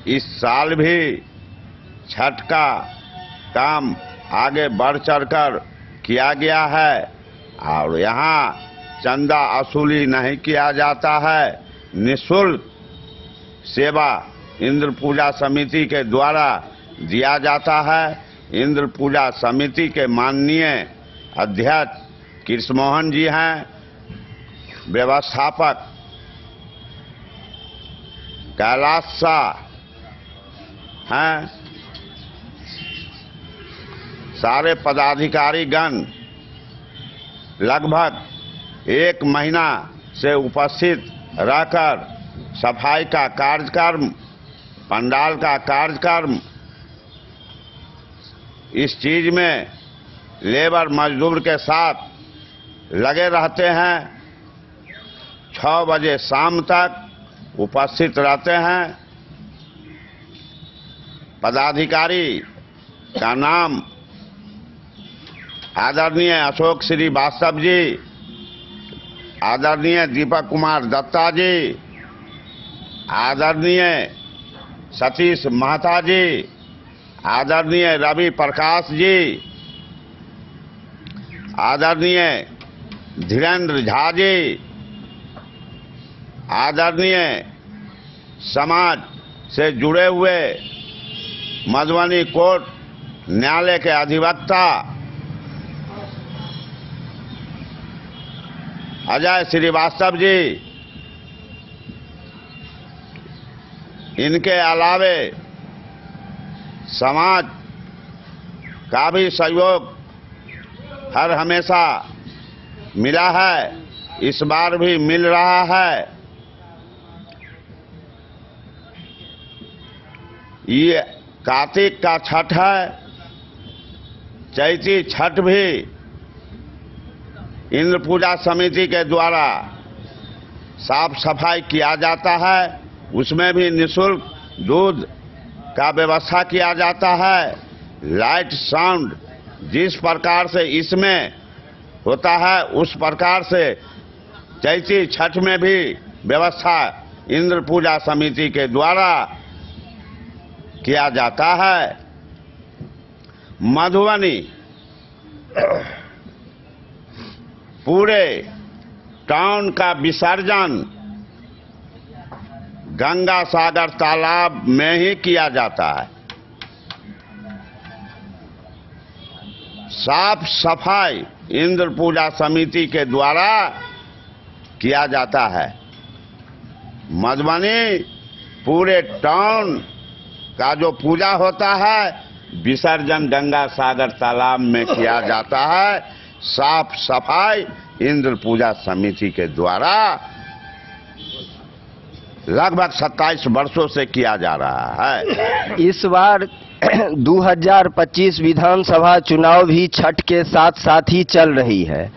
इस साल भी छठ का काम आगे बढ़ चढ़कर किया गया है और यहाँ चंदा वसूली नहीं किया जाता है। निःशुल्क सेवा इंद्र पूजा समिति के द्वारा दिया जाता है। इंद्र पूजा समिति के माननीय अध्यक्ष कृष्णमोहन जी हैं, व्यवस्थापक कैलाश शाह हैं, सारे पदाधिकारी गण लगभग 1 महीना से उपस्थित रहकर सफाई का कार्यक्रम, पंडाल का कार्यक्रम, इस चीज में लेबर मजदूर के साथ लगे रहते हैं। 6 बजे शाम तक उपस्थित रहते हैं। पदाधिकारी का नाम आदरणीय अशोक श्रीवास्तव जी, आदरणीय दीपक कुमार दत्ता जी, आदरणीय सतीश महता जी, आदरणीय रवि प्रकाश जी, आदरणीय धीरेन्द्र झा जी, आदरणीय समाज से जुड़े हुए मधुबनी कोर्ट न्यायालय के अधिवक्ता अजय श्रीवास्तव जी, इनके अलावे समाज का भी सहयोग हर हमेशा मिला है, इस बार भी मिल रहा है। ये कार्तिक का छठ है, चैती छठ भी इंद्र पूजा समिति के द्वारा साफ सफाई किया जाता है, उसमें भी निःशुल्क दूध का व्यवस्था किया जाता है। लाइट साउंड जिस प्रकार से इसमें होता है उस प्रकार से चैती छठ में भी व्यवस्था इंद्र पूजा समिति के द्वारा किया जाता है। मधुबनी पूरे टाउन का विसर्जन गंगा सागर तालाब में ही किया जाता है। साफ सफाई इंद्र पूजा समिति के द्वारा किया जाता है। मधुबनी पूरे टाउन का जो पूजा होता है विसर्जन गंगा सागर तालाब में किया जाता है। साफ सफाई इंद्र पूजा समिति के द्वारा लगभग 27 वर्षों से किया जा रहा है। इस बार 2025 विधानसभा चुनाव भी छठ के साथ साथ ही चल रही है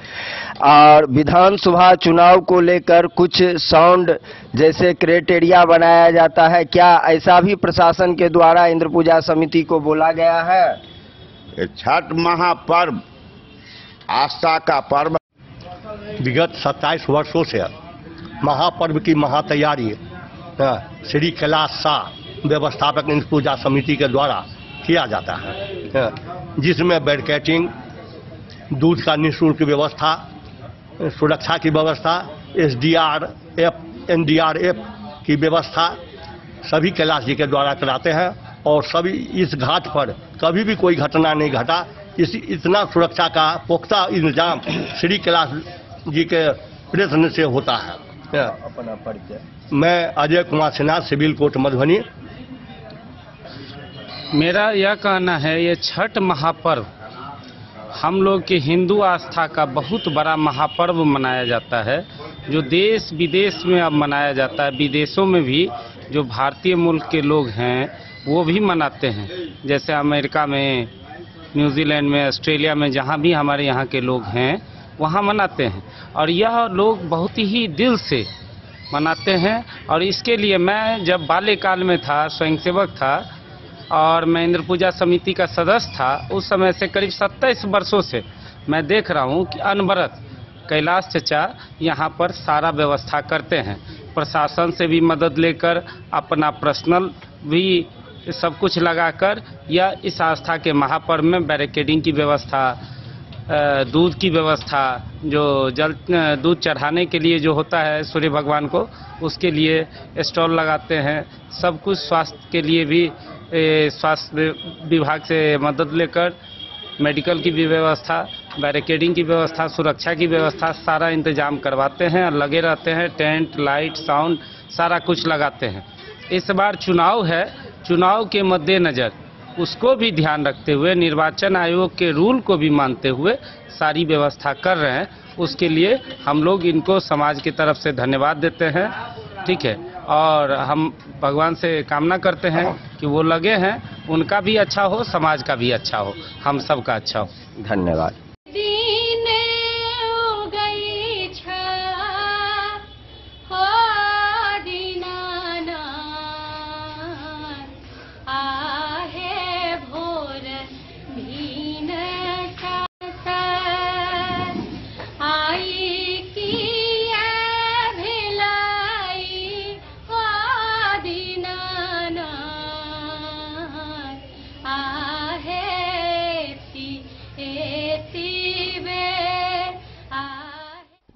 और विधानसभा चुनाव को लेकर कुछ साउंड जैसे क्राइटेरिया बनाया जाता है, क्या ऐसा भी प्रशासन के द्वारा इंद्र पूजा समिति को बोला गया है? छठ महापर्व आस्था का पर्व विगत 27 वर्षों से महापर्व की महातैयारी श्री कैलाश शाह व्यवस्थापक इंद्र पूजा समिति के द्वारा किया जाता है, जिसमें बैरिकेडिंग, दूध का निःशुल्क व्यवस्था, सुरक्षा की व्यवस्था, SDRF, NDRF की व्यवस्था सभी कैलाश जी के द्वारा कराते हैं और सभी इस घाट पर कभी भी कोई घटना नहीं घटा। इतना सुरक्षा का पुख्ता इंतजाम श्री कैलाश जी के प्रयत्न से होता है। अपना परिचय। मैं अजय कुमार सिन्हा, सिविल कोर्ट मधुबनी। मेरा यह कहना है, ये छठ महापर्व हम लोग के हिंदू आस्था का बहुत बड़ा महापर्व मनाया जाता है, जो देश विदेश में अब मनाया जाता है। विदेशों में भी जो भारतीय मुल्क के लोग हैं वो भी मनाते हैं, जैसे अमेरिका में, न्यूजीलैंड में, ऑस्ट्रेलिया में, जहाँ भी हमारे यहाँ के लोग हैं वहाँ मनाते हैं और यह लोग बहुत ही दिल से मनाते हैं। और इसके लिए मैं जब बाल्यकाल में था, स्वयंसेवक था और मैं इंद्र पूजा समिति का सदस्य था, उस समय से करीब 27 वर्षों से मैं देख रहा हूँ कि अनवरत कैलाश चचा यहाँ पर सारा व्यवस्था करते हैं। प्रशासन से भी मदद लेकर, अपना पर्सनल भी सब कुछ लगाकर, या इस आस्था के महापर्व में बैरिकेडिंग की व्यवस्था, दूध की व्यवस्था, जो जल दूध चढ़ाने के लिए जो होता है सूर्य भगवान को, उसके लिए स्टॉल लगाते हैं। सब कुछ स्वास्थ्य के लिए भी स्वास्थ्य विभाग से मदद लेकर मेडिकल की भी व्यवस्था, बैरिकेडिंग की व्यवस्था, सुरक्षा की व्यवस्था, सारा इंतजाम करवाते हैं। लगे रहते हैं टेंट, लाइट, साउंड, सारा कुछ लगाते हैं। इस बार चुनाव है, चुनाव के मद्देनज़र उसको भी ध्यान रखते हुए, निर्वाचन आयोग के रूल को भी मानते हुए सारी व्यवस्था कर रहे हैं। उसके लिए हम लोग इनको समाज की तरफ से धन्यवाद देते हैं। ठीक है, और हम भगवान से कामना करते हैं कि वो लगे हैं, उनका भी अच्छा हो, समाज का भी अच्छा हो, हम सब का अच्छा हो। धन्यवाद।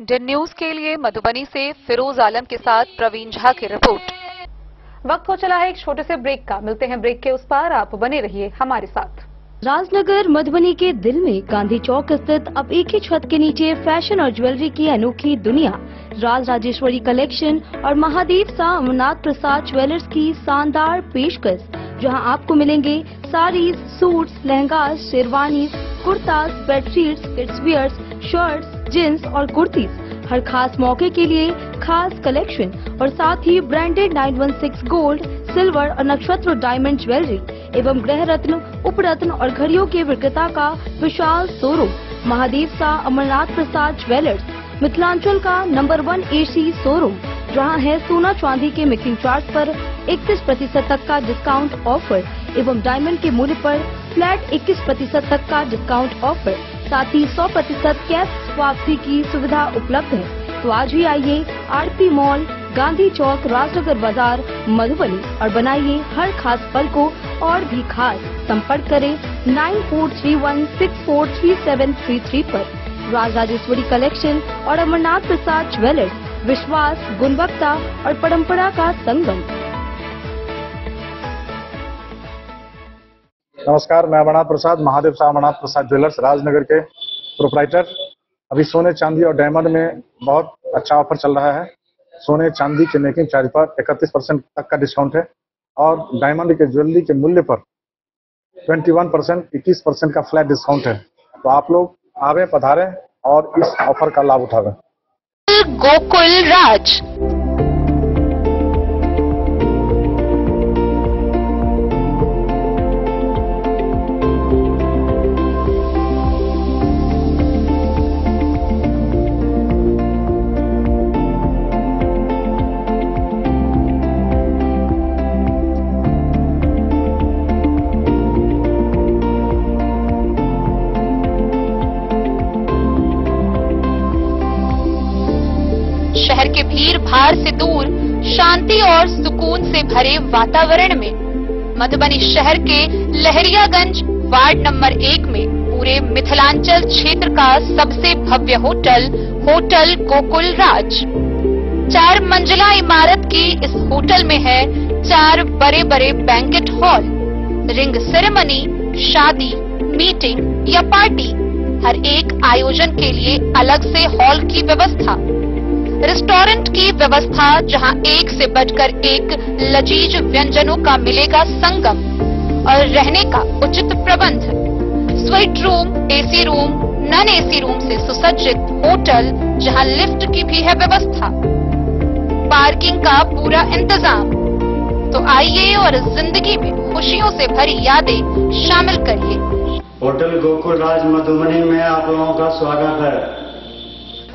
इंडियन न्यूज के लिए मधुबनी से फिरोज आलम के साथ प्रवीण झा की रिपोर्ट। वक्त हो चला है एक छोटे से ब्रेक का। मिलते हैं ब्रेक के उस पार, आप बने रहिए हमारे साथ। राजनगर मधुबनी के दिल में गांधी चौक स्थित अब एक ही छत के नीचे फैशन और ज्वेलरी की अनोखी दुनिया राज राजेश्वरी कलेक्शन और महादेव शाह अमरनाथ प्रसाद ज्वेलर्स की शानदार पेशकश, जहां आपको मिलेंगे saris, suits, lehenga, sherwani, kurta, bedsheets, kids wears, shirts, jeans और कुर्तीज। हर खास मौके के लिए खास कलेक्शन और साथ ही ब्रांडेड 916 गोल्ड, सिल्वर और नक्षत्र डायमंड ज्वेलरी एवं गृह रत्न, उपरत्न और घड़ियों के विक्रेता का विशाल शोरूम महादेव शाह अमरनाथ प्रसाद ज्वेलर्स, मिथिलांचल का नंबर 1 AC शोरूम, जहां है सोना चांदी के मेकिंग चार्ज पर 31% तक का डिस्काउंट ऑफर एवं डायमंड के मूल्य पर फ्लैट 21% तक का डिस्काउंट ऑफर, साथ ही 100% कैश वापसी की सुविधा उपलब्ध है। तो आज ही आइए आरती मॉल, गांधी चौक, राजनगर बाजार, मधुबनी और बनाइए हर खास पल को और भी खास। संपर्क करें 9431643733 पर। राज राजेश्वरी कलेक्शन और अमरनाथ प्रसाद ज्वेलर्स, विश्वास, गुणवत्ता और परंपरा का संगम। नमस्कार, मैं अमरनाथ प्रसाद, महादेव शाह अमरनाथ प्रसाद ज्वेलर्स राजनगर के प्रोप्राइटर। अभी सोने, चांदी और डायमंड में बहुत अच्छा ऑफर चल रहा है। सोने चांदी के मेकिंग चार्ज पर 31% तक का डिस्काउंट है और डायमंड के ज्वेलरी के मूल्य पर 21%, 21% का फ्लैट डिस्काउंट है। तो आप लोग आवे, पधारें और इस ऑफर का लाभ उठावें। गोकुल राज। शहर के भीड़ भाड़ से दूर शांति और सुकून से भरे वातावरण में मधुबनी शहर के लहरियागंज वार्ड नंबर 1 में पूरे मिथिलांचल क्षेत्र का सबसे भव्य होटल होटल गोकुल राज। 4 मंजिला इमारत की इस होटल में है 4 बड़े बड़े बैंकेट हॉल, रिंग सेरेमनी, शादी, मीटिंग या पार्टी, हर एक आयोजन के लिए अलग से हॉल की व्यवस्था, रेस्टोरेंट की व्यवस्था जहां एक से बढ़कर एक लजीज व्यंजनों का मिलेगा संगम और रहने का उचित प्रबंध, suite room, AC room, non AC room से सुसज्जित होटल जहां लिफ्ट की भी है व्यवस्था, पार्किंग का पूरा इंतजाम। तो आइए और जिंदगी में खुशियों से भरी यादें शामिल करिए। होटल गोकुल राज मधुबनी में आप लोगों का स्वागत है।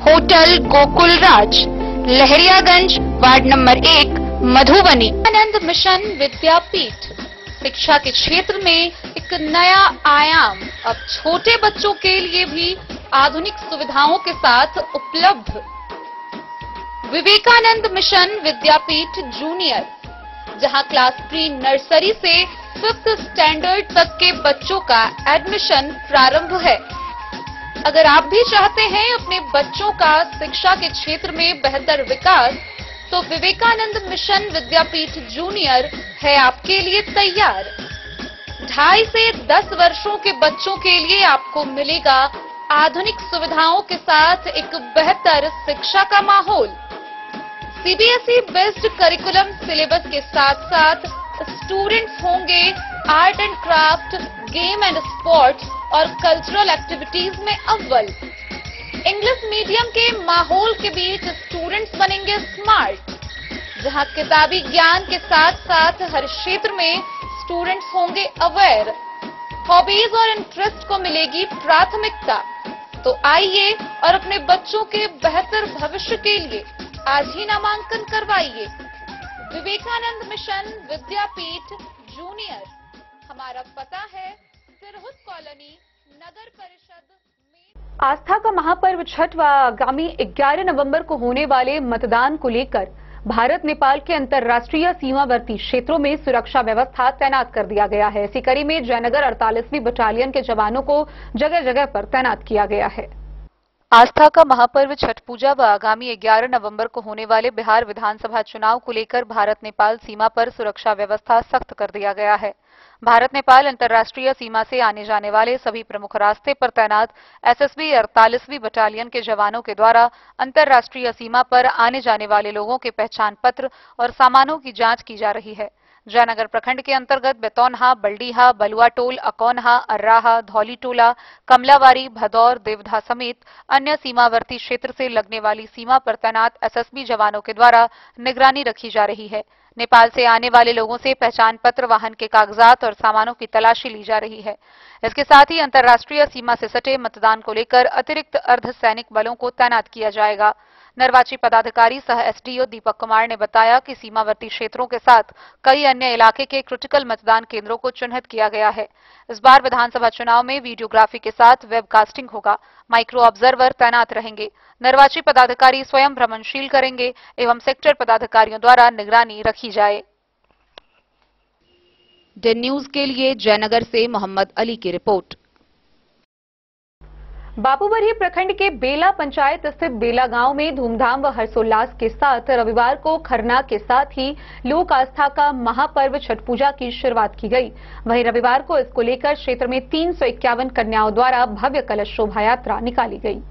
होटल गोकुल राज, लहरियागंज वार्ड नंबर 1, मधुबनी। आनंद मिशन विद्यापीठ शिक्षा के क्षेत्र में एक नया आयाम अब छोटे बच्चों के लिए भी आधुनिक सुविधाओं के साथ उपलब्ध। विवेकानंद मिशन विद्यापीठ जूनियर, जहां क्लास प्री नर्सरी से 5th स्टैंडर्ड तक के बच्चों का एडमिशन प्रारंभ है। अगर आप भी चाहते हैं अपने बच्चों का शिक्षा के क्षेत्र में बेहतर विकास, तो विवेकानंद मिशन विद्यापीठ जूनियर है आपके लिए तैयार। 2.5 से 10 वर्षों के बच्चों के लिए आपको मिलेगा आधुनिक सुविधाओं के साथ एक बेहतर शिक्षा का माहौल। CBSE बेस्ड करिकुलम सिलेबस के साथ साथ स्टूडेंट्स होंगे art and craft, game and sports और कल्चरल एक्टिविटीज में अव्वल। इंग्लिश मीडियम के माहौल के बीच स्टूडेंट्स बनेंगे स्मार्ट, जहां किताबी ज्ञान के साथ साथ हर क्षेत्र में स्टूडेंट्स होंगे अवेयर। हॉबीज और इंटरेस्ट को मिलेगी प्राथमिकता। तो आइए और अपने बच्चों के बेहतर भविष्य के लिए आज ही नामांकन करवाइए। विवेकानंद मिशन विद्यापीठ जूनियर, हमारा पता है सिरहुत कॉलोनी, नगर परिषद। आस्था का महापर्व छठ व आगामी 11 नवंबर को होने वाले मतदान को लेकर भारत नेपाल के अंतर्राष्ट्रीय सीमावर्ती क्षेत्रों में सुरक्षा व्यवस्था तैनात कर दिया गया है। इसी कड़ी में जयनगर 48वीं बटालियन के जवानों को जगह जगह पर तैनात किया गया है। आस्था का महापर्व छठ पूजा व आगामी 11 नवंबर को होने वाले बिहार विधानसभा चुनाव को लेकर भारत नेपाल सीमा पर सुरक्षा व्यवस्था सख्त कर दिया गया है। भारत नेपाल अंतर्राष्ट्रीय सीमा से आने जाने वाले सभी प्रमुख रास्ते पर तैनात एसएसबी 48वीं बटालियन के जवानों के द्वारा अंतर्राष्ट्रीय सीमा पर आने जाने वाले लोगों के पहचान पत्र और सामानों की जांच की जा रही है। जयनगर प्रखंड के अंतर्गत बेतौनहा, बल्डीहा, बलुआटोल, अकौनहा, अर्राहा, धौलीटोला, कमलावारी, भदौर, देवधा समेत अन्य सीमावर्ती क्षेत्र से लगने वाली सीमा पर तैनात एसएसबी जवानों के द्वारा निगरानी रखी जा रही है। नेपाल से आने वाले लोगों से पहचान पत्र, वाहन के कागजात और सामानों की तलाशी ली जा रही है। इसके साथ ही अंतर्राष्ट्रीय सीमा से सटे मतदान को लेकर अतिरिक्त अर्धसैनिक बलों को तैनात किया जाएगा। निर्वाची पदाधिकारी सह एसडीओ दीपक कुमार ने बताया कि सीमावर्ती क्षेत्रों के साथ कई अन्य इलाके के क्रिटिकल मतदान केंद्रों को चिन्हित किया गया है। इस बार विधानसभा चुनाव में वीडियोग्राफी के साथ वेबकास्टिंग होगा। माइक्रो ऑब्जर्वर तैनात रहेंगे। निर्वाची पदाधिकारी स्वयं भ्रमणशील करेंगे एवं सेक्टर पदाधिकारियों द्वारा निगरानी रखी जाए। डेन न्यूज के लिए जयनगर से मोहम्मद अली की रिपोर्ट। बाबूबरही प्रखंड के बेला पंचायत स्थित बेला गांव में धूमधाम व हर्षोल्लास के साथ रविवार को खरना के साथ ही लोक आस्था का महापर्व छठ पूजा की शुरुआत की गई। वहीं रविवार को इसको लेकर क्षेत्र में 351 कन्याओं द्वारा भव्य कलश शोभा यात्रा निकाली गई।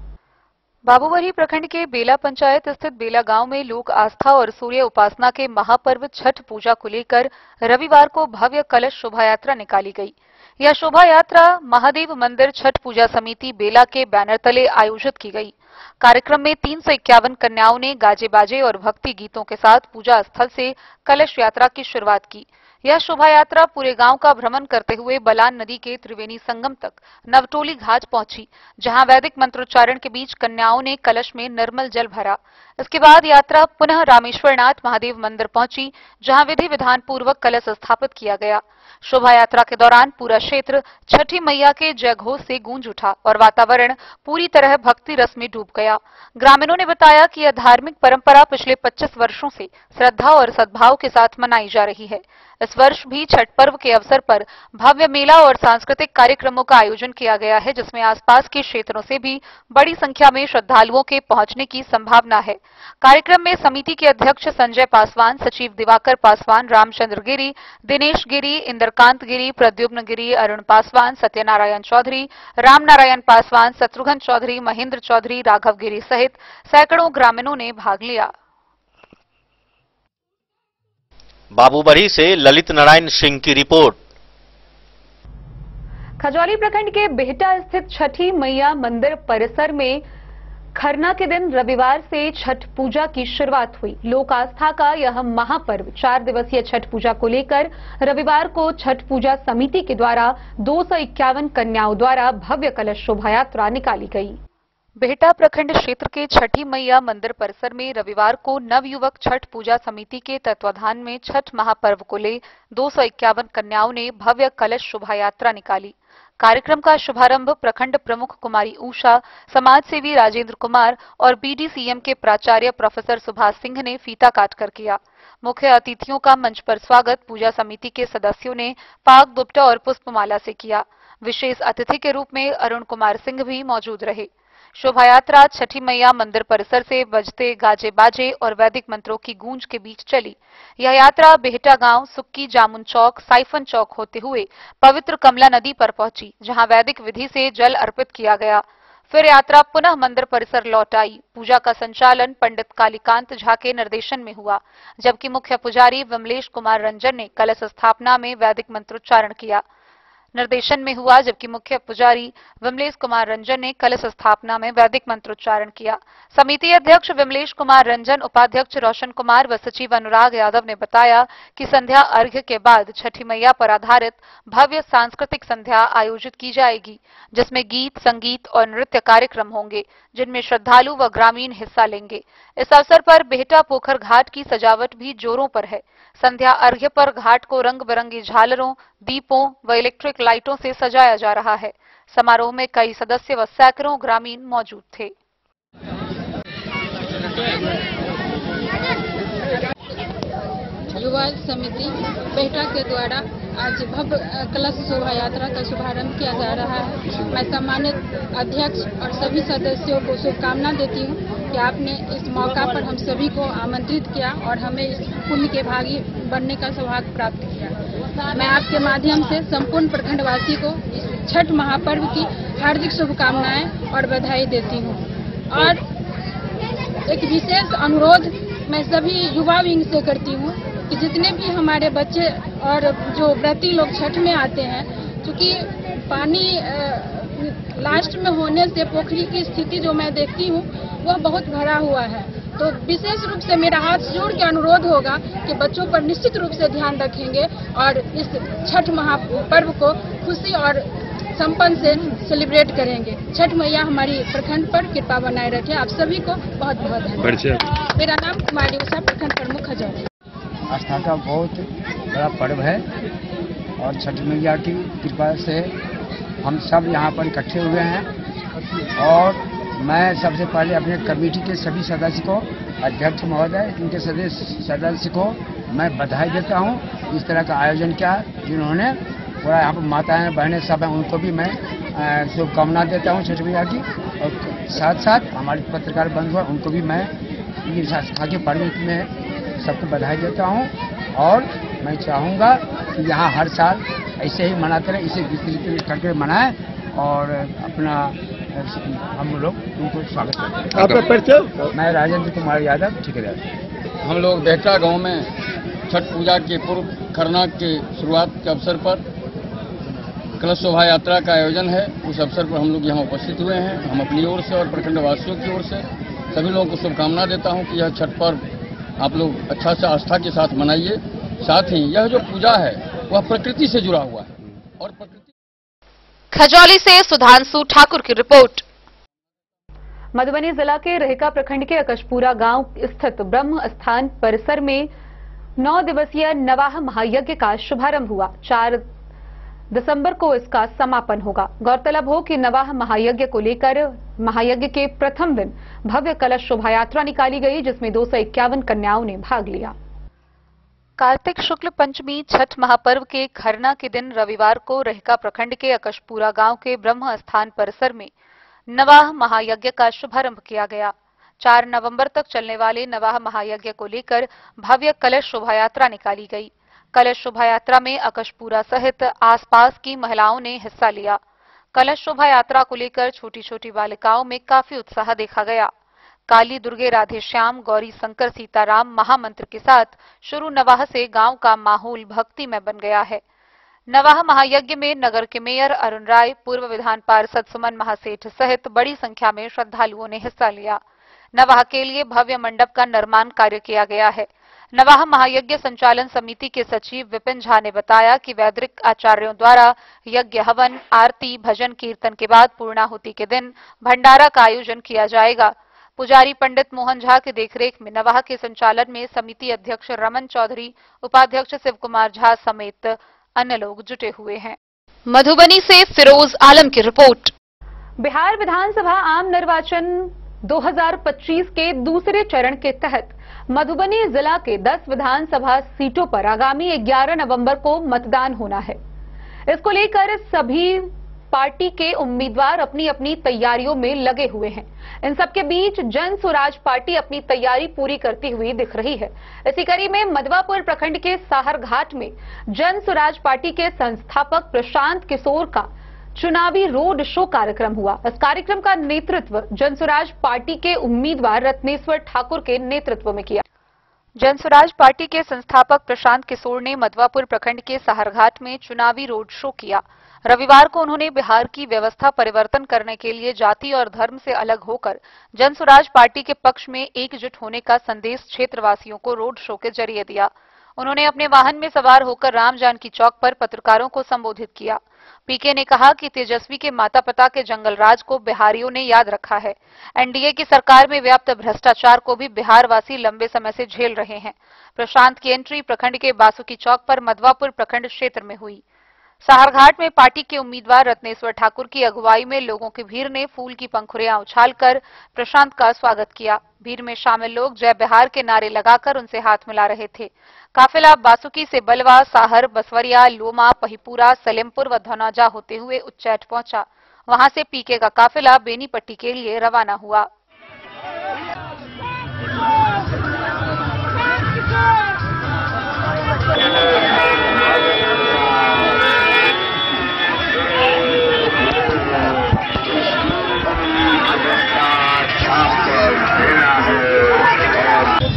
बाबूबरही प्रखंड के बेला पंचायत स्थित बेला गांव में लोक आस्था और सूर्य उपासना के महापर्व छठ पूजा को लेकर रविवार को भव्य कलश शोभा यात्रा निकाली गई। यह शोभा यात्रा महादेव मंदिर छठ पूजा समिति बेला के बैनर तले आयोजित की गई। कार्यक्रम में 351 कन्याओं ने गाजे बाजे और भक्ति गीतों के साथ पूजा स्थल से कलश यात्रा की शुरुआत की। यह शोभा यात्रा पूरे गांव का भ्रमण करते हुए बलान नदी के त्रिवेणी संगम तक नवटोली घाट पहुंची, जहां वैदिक मंत्रोच्चारण के बीच कन्याओं ने कलश में निर्मल जल भरा। इसके बाद यात्रा पुनः रामेश्वरनाथ महादेव मंदिर पहुंची, जहां विधि विधान पूर्वक कलश स्थापित किया गया। शोभा यात्रा के दौरान पूरा क्षेत्र छठी मैया के जयघोष से गूंज उठा और वातावरण पूरी तरह भक्ति रस में डूब गया। ग्रामीणों ने बताया कि यह धार्मिक परंपरा पिछले 25 वर्षों से श्रद्धा और सद्भाव के साथ मनाई जा रही है। इस वर्ष भी छठ पर्व के अवसर पर भव्य मेला और सांस्कृतिक कार्यक्रमों का आयोजन किया गया है, जिसमें आसपास के क्षेत्रों से भी बड़ी संख्या में श्रद्धालुओं के पहुंचने की संभावना है। कार्यक्रम में समिति के अध्यक्ष संजय पासवान, सचिव दिवाकर पासवान, रामचंद्र गिरी, दिनेश गिरी, इंद्रकांत गिरी, प्रद्युम्न गिरी, अरुण पासवान, सत्यनारायण चौधरी, रामनारायण पासवान, शत्रुघ्न चौधरी, महेंद्र चौधरी, राघव गिरी सहित सैकड़ों ग्रामीणों ने भाग लिया। बाबूबरही से ललित नारायण सिंह की रिपोर्ट। खजौली प्रखंड के बेहटा स्थित छठी मैया मंदिर परिसर में खरना के दिन रविवार से छठ पूजा की शुरुआत हुई। लोक आस्था का यह महापर्व 4 दिवसीय छठ पूजा को लेकर रविवार को छठ पूजा समिति के द्वारा 251 कन्याओं द्वारा भव्य कलश शोभा यात्रा निकाली गई। बेहटा प्रखंड क्षेत्र के छठी मैया मंदिर परिसर में रविवार को नवयुवक छठ पूजा समिति के तत्वाधान में छठ महापर्व को ले 251 कन्याओं ने भव्य कलश शोभा यात्रा निकाली। कार्यक्रम का शुभारंभ प्रखंड प्रमुख कुमारी उषा, समाजसेवी राजेंद्र कुमार और बीडीसीएम के प्राचार्य प्रोफेसर सुभाष सिंह ने फीता काटकर किया। मुख्य अतिथियों का मंच पर स्वागत पूजा समिति के सदस्यों ने पाग दुपट्टा और पुष्पमाला से किया। विशेष अतिथि के रूप में अरुण कुमार सिंह भी मौजूद रहे। शोभा यात्रा छठी मैया मंदिर परिसर से बजते गाजे बाजे और वैदिक मंत्रों की गूंज के बीच चली। यह यात्रा बेहटा गांव, सुक्की, जामुन चौक, साइफन चौक होते हुए पवित्र कमला नदी पर पहुंची, जहां वैदिक विधि से जल अर्पित किया गया। फिर यात्रा पुनः मंदिर परिसर लौट आई। पूजा का संचालन पंडित कालीकांत झा के निर्देशन में हुआ, जबकि मुख्य पुजारी विमलेश कुमार रंजन ने कलश स्थापना में वैदिक मंत्रोच्चारण किया। निर्देशन में हुआ जबकि मुख्य पुजारी विमलेश कुमार रंजन ने कलश स्थापना में वैदिक मंत्रोच्चारण किया। समिति अध्यक्ष विमलेश कुमार रंजन, उपाध्यक्ष रोशन कुमार व सचिव अनुराग यादव ने बताया कि संध्या अर्घ्य के बाद छठी मैया पर आधारित भव्य सांस्कृतिक संध्या आयोजित की जाएगी, जिसमें गीत, संगीत और नृत्य कार्यक्रम होंगे, जिनमें श्रद्धालु व ग्रामीण हिस्सा लेंगे। इस अवसर पर बेहटा पोखर घाट की सजावट भी जोरों पर है। संध्या अर्घ्य पर घाट को रंग बिरंगी झालरों, दीपों व इलेक्ट्रिक लाइटों से सजाया जा रहा है। समारोह में कई सदस्य व सैकड़ों ग्रामीण मौजूद थे। युवा समिति बेहटा के द्वारा आज भव्य कलश शोभा यात्रा का शुभारंभ किया जा रहा है। मैं सम्मानित अध्यक्ष और सभी सदस्यों को शुभकामना देती हूँ कि आपने इस मौका पर हम सभी को आमंत्रित किया और हमें इस पुण्य के भागी बनने का सौभाग्य प्राप्त किया। मैं आपके माध्यम से संपूर्ण प्रखंडवासी को इस छठ महापर्व की हार्दिक शुभकामनाएं और बधाई देती हूँ। और एक विशेष अनुरोध मैं सभी युवा विंग से करती हूँ कि जितने भी हमारे बच्चे और जो व्रती लोग छठ में आते हैं, क्योंकि पानी लास्ट में होने से पोखरी की स्थिति जो मैं देखती हूँ वह बहुत भरा हुआ है, तो विशेष रूप से मेरा हाथ जोड़ के अनुरोध होगा कि बच्चों पर निश्चित रूप से ध्यान रखेंगे और इस छठ महापर्व को खुशी और संपन्न से सेलिब्रेट करेंगे। छठ मैया हमारी प्रखंड पर कृपा बनाए रखे। आप सभी को बहुत बहुत धन्यवाद। मेरा नाम कुमारी उषा, प्रखंड प्रमुख हजौली। आस्था का बहुत बड़ा पर्व है और छठ मैया की कृपा से हम सब यहाँ पर इकट्ठे हुए हैं और मैं सबसे पहले अपने कमेटी के सभी सदस्य को, अध्यक्ष महोदय, इनके सदस्य को मैं बधाई देता हूँ। इस तरह का आयोजन किया जिन्होंने, पूरा यहाँ पर माताएं बहनें सब हैं, उनको भी मैं शुभकामना देता हूँ छठ मैया की। और साथ साथ हमारे पत्रकार बंधु हैं, उनको भी मैं इस आस्था के पर्व में सबको बधाई देता हूँ। और मैं चाहूँगा कि यहाँ हर साल ऐसे ही मनाते रहे, इसे विस्तृत करके मनाएं और अपना हम लोग उनको स्वागत करते हैं। आपका परिचय? मैं राजेंद्र कुमार यादव, ठेकेदार। हम लोग बेहटा गांव में छठ पूजा के पूर्व खरना के शुरुआत के अवसर पर कलश शोभा यात्रा का आयोजन है। उस अवसर पर हम लोग यहाँ उपस्थित हुए हैं। हम अपनी ओर से और प्रखंडवासियों की ओर से सभी लोगों को शुभकामना देता हूँ कि यह छठ पर्व आप लोग अच्छा से आस्था के साथ मनाइए। साथ ही यह जो पूजा है वह प्रकृति से जुड़ा हुआ है और प्रकृति। खजौली से सुधांशु ठाकुर की रिपोर्ट। मधुबनी जिला के रेहका प्रखंड के अकशपुरा गांव स्थित ब्रह्म स्थान परिसर में 9 दिवसीय नवाह महायज्ञ का शुभारंभ हुआ। 4 दिसंबर को इसका समापन होगा। गौरतलब हो कि नवाह महायज्ञ को लेकर महायज्ञ के प्रथम दिन भव्य कलश शोभा यात्रा निकाली गई, जिसमें 251 कन्याओं ने भाग लिया। कार्तिक शुक्ल पंचमी छठ महापर्व के खरना के दिन रविवार को रेहका प्रखंड के अकशपुरा गांव के ब्रह्म स्थान परिसर में नवाह महायज्ञ का शुभारंभ किया गया। 4 नवंबर तक चलने वाले नवाह महायज्ञ को लेकर भव्य कलश शोभा यात्रा निकाली गई। कलश शोभा यात्रा में अकशपुरा सहित आसपास की महिलाओं ने हिस्सा लिया। कलश शोभा यात्रा को लेकर छोटी छोटी बालिकाओं में काफी उत्साह देखा गया। काली दुर्गे राधे श्याम गौरी शंकर सीताराम महामंत्र के साथ शुरू नवाह से गांव का माहौल भक्ति में बन गया है। नवाह महायज्ञ में नगर के मेयर अरुण राय, पूर्व विधान पार्षद सुमन महासेठ सहित बड़ी संख्या में श्रद्धालुओं ने हिस्सा लिया। नवाह के लिए भव्य मंडप का निर्माण कार्य किया गया है। नवाह महायज्ञ संचालन समिति के सचिव विपिन झा ने बताया कि वैदिक आचार्यों द्वारा यज्ञ हवन, आरती, भजन कीर्तन के बाद पूर्णाहुति के दिन भंडारा का आयोजन किया जाएगा। पुजारी पंडित मोहन झा की देखरेख में नवाह के संचालन में समिति अध्यक्ष रमन चौधरी, उपाध्यक्ष शिव कुमार झा समेत अन्य लोग जुटे हुए हैं। मधुबनी से फिरोज आलम की रिपोर्ट। बिहार विधानसभा आम निर्वाचन 2025 के दूसरे चरण के तहत मधुबनी जिला के 10 विधानसभा सीटों पर आगामी 11 नवंबर को मतदान होना है। इसको लेकर सभी पार्टी के उम्मीदवार अपनी अपनी तैयारियों में लगे हुए हैं। इन सबके बीच जन स्वराज पार्टी अपनी तैयारी पूरी करती हुई दिख रही है। इसी कड़ी में मधवापुर प्रखंड के साहर घाट में जन स्वराज पार्टी के संस्थापक प्रशांत किशोर का चुनावी रोड शो कार्यक्रम हुआ। इस कार्यक्रम का नेतृत्व जन स्वराज पार्टी के उम्मीदवार रत्नेश्वर ठाकुर के नेतृत्व में किया। जन स्वराज पार्टी के संस्थापक प्रशांत किशोर ने मधवापुर प्रखंड के साहरघाट में चुनावी रोड शो किया। रविवार को उन्होंने बिहार की व्यवस्था परिवर्तन करने के लिए जाति और धर्म से अलग होकर जन स्वराज पार्टी के पक्ष में एकजुट होने का संदेश क्षेत्रवासियों को रोड शो के जरिए दिया। उन्होंने अपने वाहन में सवार होकर राम जानकी चौक पर पत्रकारों को संबोधित किया। पीके ने कहा कि तेजस्वी के माता पिता के जंगल राज को बिहारियों ने याद रखा है। एनडीए की सरकार में व्याप्त भ्रष्टाचार को भी बिहार वासी लंबे समय से झेल रहे हैं। प्रशांत की एंट्री प्रखंड के बासुकी चौक पर मधवापुर प्रखंड क्षेत्र में हुई। साहरघाट में पार्टी के उम्मीदवार रत्नेश्वर ठाकुर की अगुवाई में लोगों की भीड़ ने फूल की पंखुड़ियां उछालकर प्रशांत का स्वागत किया। भीड़ में शामिल लोग जय बिहार के नारे लगाकर उनसे हाथ मिला रहे थे। काफिला बासुकी से बलवा, साहर, बसवरिया, लोमा, पहिपुरा, सलेमपुर व धनौजा होते हुए उच्चैठ पहुंचा। वहां से पीके का काफिला बेनीपट्टी के लिए रवाना हुआ।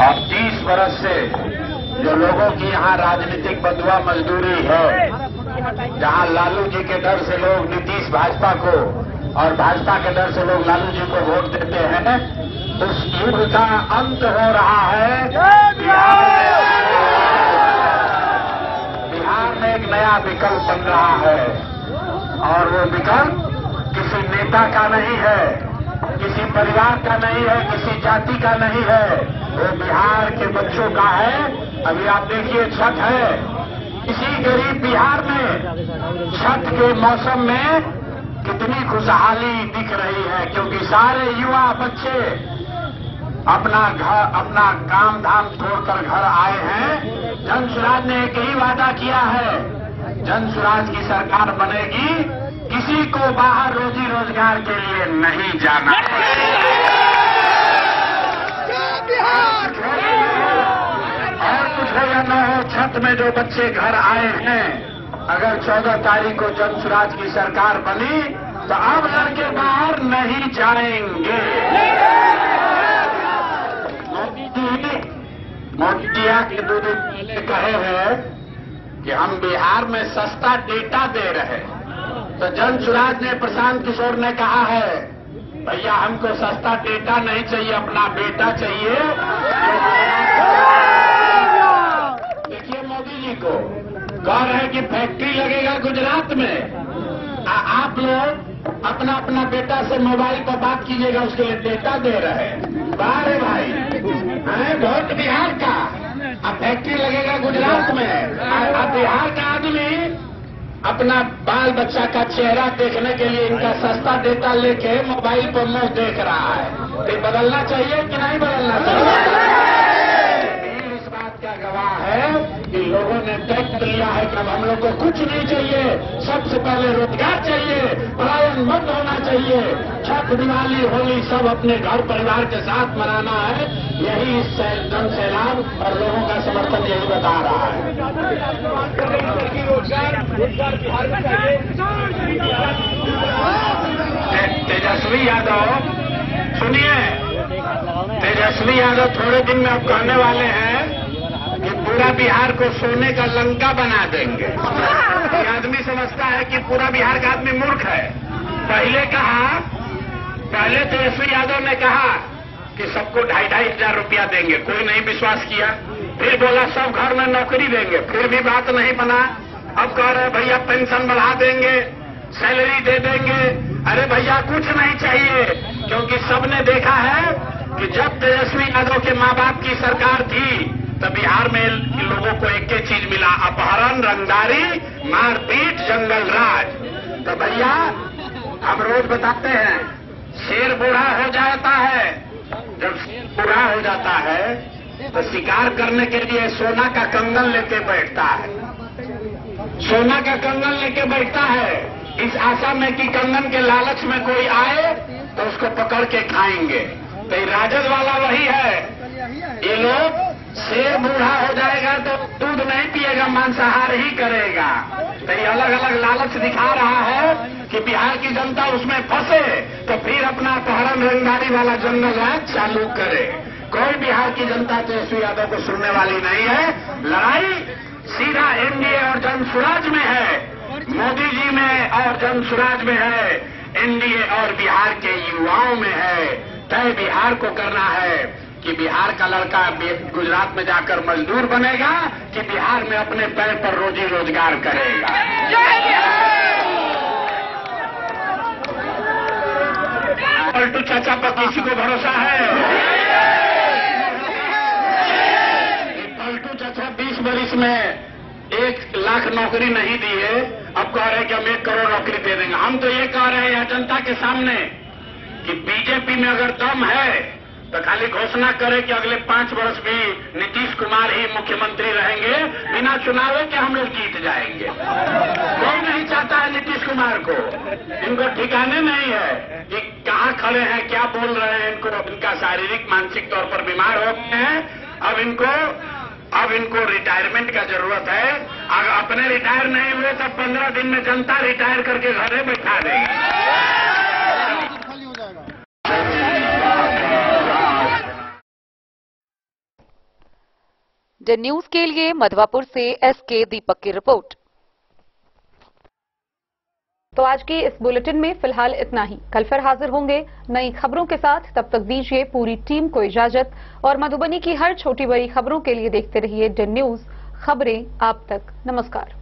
और 30 वर्ष से जो लोगों की यहाँ राजनीतिक बदुआ मजदूरी है, जहाँ लालू जी के डर से लोग नीतीश भाजपा को और भाजपा के डर से लोग लालू जी को वोट देते हैं, उस युद्ध का अंत हो रहा है। बिहार में एक नया विकल्प बन रहा है और वो विकल्प किसी नेता का नहीं है, किसी परिवार का नहीं है, किसी जाति का नहीं है, वो बिहार के बच्चों का है। अभी आप देखिए छठ है, इसी गरीब बिहार में छठ के मौसम में कितनी खुशहाली दिख रही है, क्योंकि सारे युवा बच्चे अपना काम धाम छोड़कर घर आए हैं। जन स्वराज ने एक ही वादा किया है, जन स्वराज की सरकार बनेगी, किसी को बाहर रोजी रोजगार के लिए नहीं जाना और कुछ हो या न हो, छठ में जो बच्चे घर आए हैं, अगर 14 तारीख को जन स्वराज की सरकार बनी तो अब लड़के बाहर नहीं जाएंगे। मोदी जी के 2 दिन पहले कहे हैं कि हम बिहार में सस्ता डेटा दे रहे हैं, तो जन स्वराज ने, प्रशांत किशोर ने कहा है, भैया हमको सस्ता डेटा नहीं चाहिए, अपना बेटा चाहिए। देखिए मोदी जी को कह रहे कि फैक्ट्री लगेगा गुजरात में, आप लोग अपना अपना बेटा से मोबाइल पर बात कीजिएगा, उसके लिए डेटा दे रहे हैं। बारे भाई है वोट बिहार का, अब फैक्ट्री लगेगा गुजरात में, अब बिहार का आदमी अपना बाल बच्चा का चेहरा देखने के लिए इनका सस्ता डेटा लेके मोबाइल पर मुंह देख रहा है। ये बदलना चाहिए कि नहीं बदलना चाहिए? इस बात का गवाह है कि लोगों ने तय कर लिया है कि अब हम लोग को कुछ नहीं चाहिए, सबसे पहले रोजगार चाहिए, पलायन बंद होना चाहिए, छठ, दिवाली, होली सब अपने घर परिवार के साथ मनाना है। यही इस जन सैलाब और लोगों का समर्थन यही बता रहा है। तेजस्वी यादव, सुनिए, तेजस्वी यादव थोड़े दिन में अब कहने वाले हैं कि पूरा बिहार को सोने का लंका बना देंगे। ये आदमी समझता है कि पूरा बिहार का आदमी मूर्ख है। पहले तेजस्वी यादव ने कहा कि सबको 2,500 हजार रुपया देंगे, कोई नहीं विश्वास किया। फिर बोला सब घर में नौकरी देंगे, फिर भी बात नहीं बना। अब कह रहे भैया पेंशन बढ़ा देंगे, सैलरी दे देंगे। अरे भैया कुछ नहीं चाहिए, क्योंकि सबने देखा है कि जब तेजस्वी यादव के माँ बाप की सरकार थी तो बिहार में लोगों को एक ही चीज मिला, अपहरण, रंगदारी, मारपीट, जंगल राज। तो भैया हम रोज बताते हैं, शेर बूढ़ा हो जाता है, जब शेर बूढ़ा हो जाता है तो शिकार करने के लिए सोना का कंगन लेके बैठता है, सोना का कंगन लेके बैठता है, इस आशा में कि कंगन के लालच में कोई आए तो उसको पकड़ के खाएंगे। तो ये राजद वाला वही है। ये लोग शेर बूढ़ा हो जाएगा तो दूध नहीं पिएगा, मांसाहार ही करेगा। तो ये अलग अलग लालच दिखा रहा है कि बिहार की जनता उसमें फंसे तो फिर अपना अपहरण, रंगदारी वाला जंगल राज चालू करे। कोई बिहार की जनता तेजस्वी यादव को सुनने वाली नहीं है। लड़ाई सीधा एनडीए और जन स्वराज में है, मोदी जी में और जन स्वराज में है, एनडीए और बिहार के युवाओं में है। तय बिहार को करना है कि बिहार का लड़का गुजरात में जाकर मजदूर बनेगा कि बिहार में अपने पैर पर रोजी रोजगार करेगा। पलटू चाचा पर किसी को भरोसा है? पलटू चाचा 20 बरिस में 1 लाख नौकरी नहीं दी है, अब कह रहे हैं कि हम 1 करोड़ नौकरी दे देंगे। हम तो ये कह रहे हैं जनता के सामने कि बीजेपी में अगर दम है तो खाली घोषणा करे कि अगले 5 वर्ष भी नीतीश कुमार ही मुख्यमंत्री रहेंगे, बिना चुनाव के हम लोग जीत जाएंगे। कोई नहीं चाहता है नीतीश कुमार को, इनको ठिकाने नहीं है कि कहाँ खड़े हैं, क्या बोल रहे हैं। इनको इनका शारीरिक मानसिक तौर पर बीमार हो गए हैं। अब इनको रिटायरमेंट का जरूरत है। अगर अपने रिटायर नहीं हुए तो 15 दिन में जनता रिटायर करके घर में बैठा देगी। द न्यूज के लिए मधवापुर से एसके दीपक की रिपोर्ट। तो आज के इस बुलेटिन में फिलहाल इतना ही। कल फिर हाजिर होंगे नई खबरों के साथ। तब तक दीजिए पूरी टीम को इजाजत और मधुबनी की हर छोटी बड़ी खबरों के लिए देखते रहिए द न्यूज, खबरें आप तक। नमस्कार।